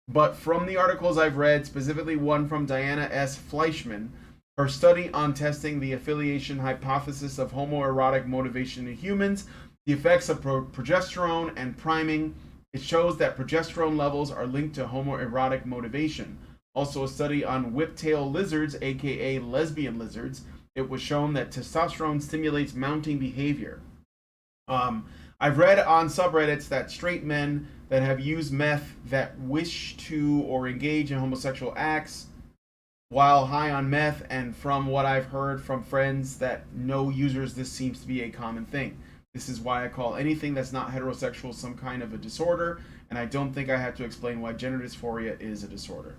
But from the articles I've read, specifically one from Diana S. Fleischman, her study on testing the affiliation hypothesis of homoerotic motivation in humans, the effects of progesterone and priming, it shows that progesterone levels are linked to homoerotic motivation. Also a study on whiptail lizards, aka lesbian lizards, it was shown that testosterone stimulates mounting behavior. I've read on subreddits that straight men that have used meth that wish to or engage in homosexual acts while high on meth, and from what I've heard from friends that know users, this seems to be a common thing. This is why I call anything that's not heterosexual some kind of a disorder, and I don't think I have to explain why gender dysphoria is a disorder.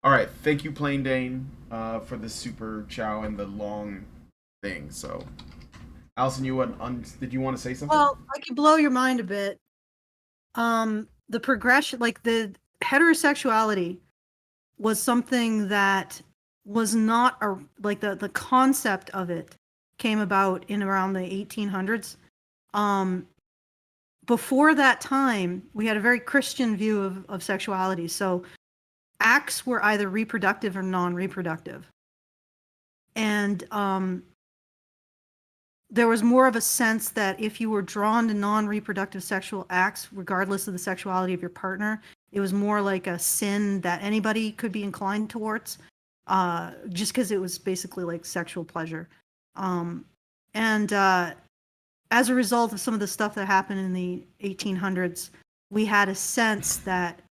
All right, thank you, Plain Dane, for the super chow and the long thing. So, Allison, did you want to say something? Well, I could blow your mind a bit. The progression, like the heterosexuality, was something that was not like the concept of it came about in around the 1800s. Before that time, we had a very Christian view of sexuality. So acts were either reproductive or non-reproductive. And there was more of a sense that if you were drawn to non-reproductive sexual acts, regardless of the sexuality of your partner, it was more like a sin that anybody could be inclined towards, just because it was basically like sexual pleasure. And as a result of some of the stuff that happened in the 1800s, we had a sense that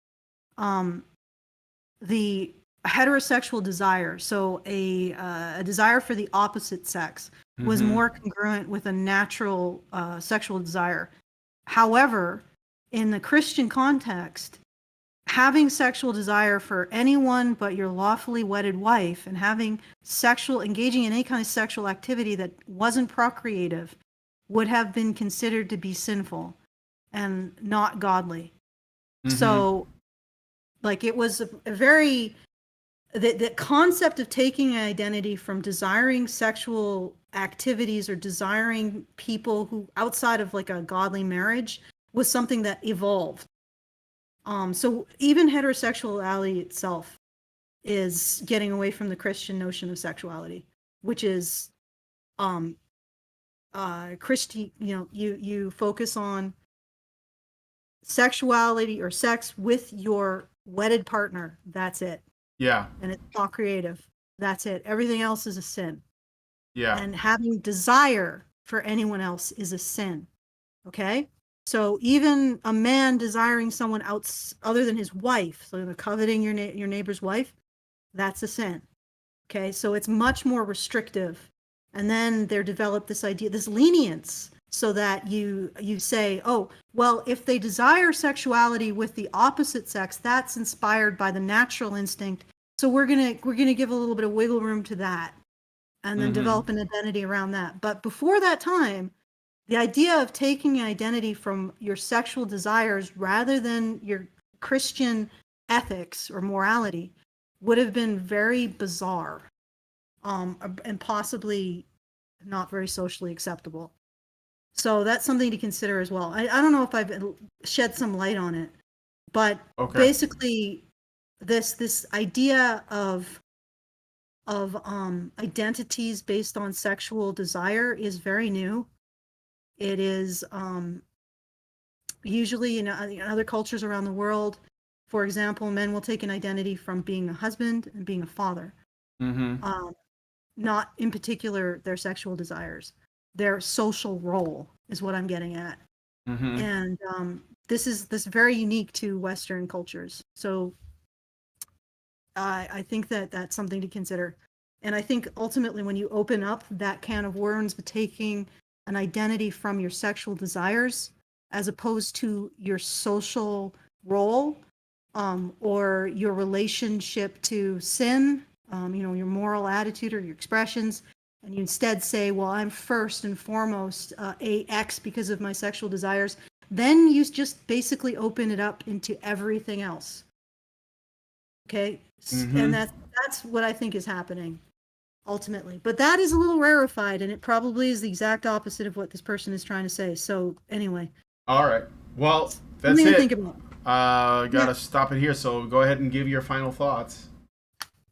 the heterosexual desire, so a desire for the opposite sex, was more congruent with a natural sexual desire. However, in the Christian context, having sexual desire for anyone but your lawfully wedded wife and engaging in any kind of sexual activity that wasn't procreative would have been considered to be sinful and not godly. So, like, it was a very... The concept of taking an identity from desiring sexual activities or desiring people who outside of like a godly marriage was something that evolved. So even heterosexuality itself is getting away from the Christian notion of sexuality, which is Christian, you focus on sexuality or sex with your wedded partner. That's it. Yeah. And it's not creative. That's it. Everything else is a sin. Yeah. And having desire for anyone else is a sin. Okay? So even a man desiring someone else other than his wife, so coveting your neighbor's wife, that's a sin. Okay? So it's much more restrictive And then there developed this idea, this lenience, so that you say, oh, well, if they desire sexuality with the opposite sex, that's inspired by the natural instinct. So we're gonna give a little bit of wiggle room to that, and then develop an identity around that. But before that time, the idea of taking an identity from your sexual desires rather than your Christian ethics or morality would have been very bizarre, and possibly not very socially acceptable. So that's something to consider as well. I don't know if I've shed some light on it, but basically this idea of identities based on sexual desire is very new. It is usually in other cultures around the world, for example, men will take an identity from being a husband and being a father. Not in particular their sexual desires. Their social role is what I'm getting at. And this is very unique to Western cultures. So I think that that's something to consider. And I think ultimately when you open up that can of worms with taking an identity from your sexual desires as opposed to your social role, or your relationship to sin, your moral attitude or your expressions, and you instead say, well, I'm first and foremost AX because of my sexual desires, then you just basically open it up into everything else. Okay? And that's what I think is happening ultimately. But that is a little rarefied, and it probably is the exact opposite of what this person is trying to say. So anyway. All right. Well, that's it. Think about. Gotta stop it here. So go ahead and give your final thoughts.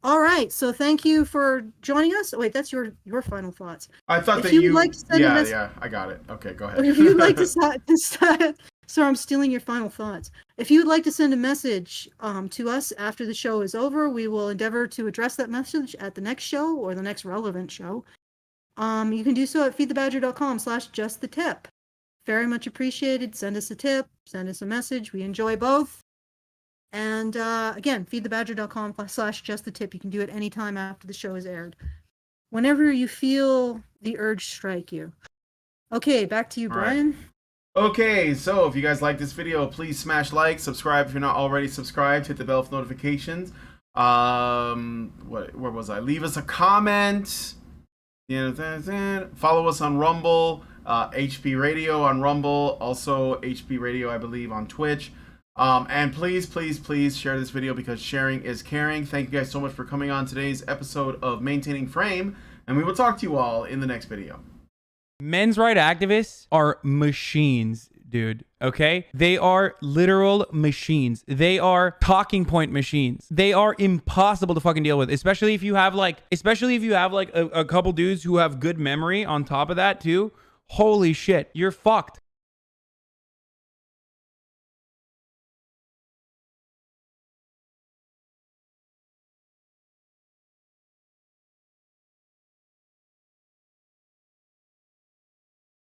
All right. So thank you for joining us. Oh, wait, that's your final thoughts. I thought that you like to send I got it. Okay, go ahead. If you'd like to sorry, I'm stealing your final thoughts. If you'd like to send a message to us after the show is over, we will endeavor to address that message at the next show or the next relevant show. You can do so at feedthebadger.com/justthetip. Very much appreciated. Send us a tip, send us a message. We enjoy both. And again, feedthebadger.com/justthetip. You can do it anytime after the show is aired. Whenever you feel the urge strike you. Okay, back to you, Brian. Right. Okay, so if you guys like this video, please smash like, subscribe if you're not already subscribed, hit the bell for notifications. Where was I? Leave us a comment. Follow us on Rumble, HP Radio on Rumble, also HP Radio, I believe, on Twitch. And please share this video because sharing is caring. Thank you guys so much for coming on today's episode of Maintaining Frame, and we will talk to you all in the next video. Men's rights activists are machines, dude. Okay? They are literal machines. They are talking point machines. They are impossible to fucking deal with, especially if you have like a couple dudes who have good memory on top of that too. Holy shit, you're fucked.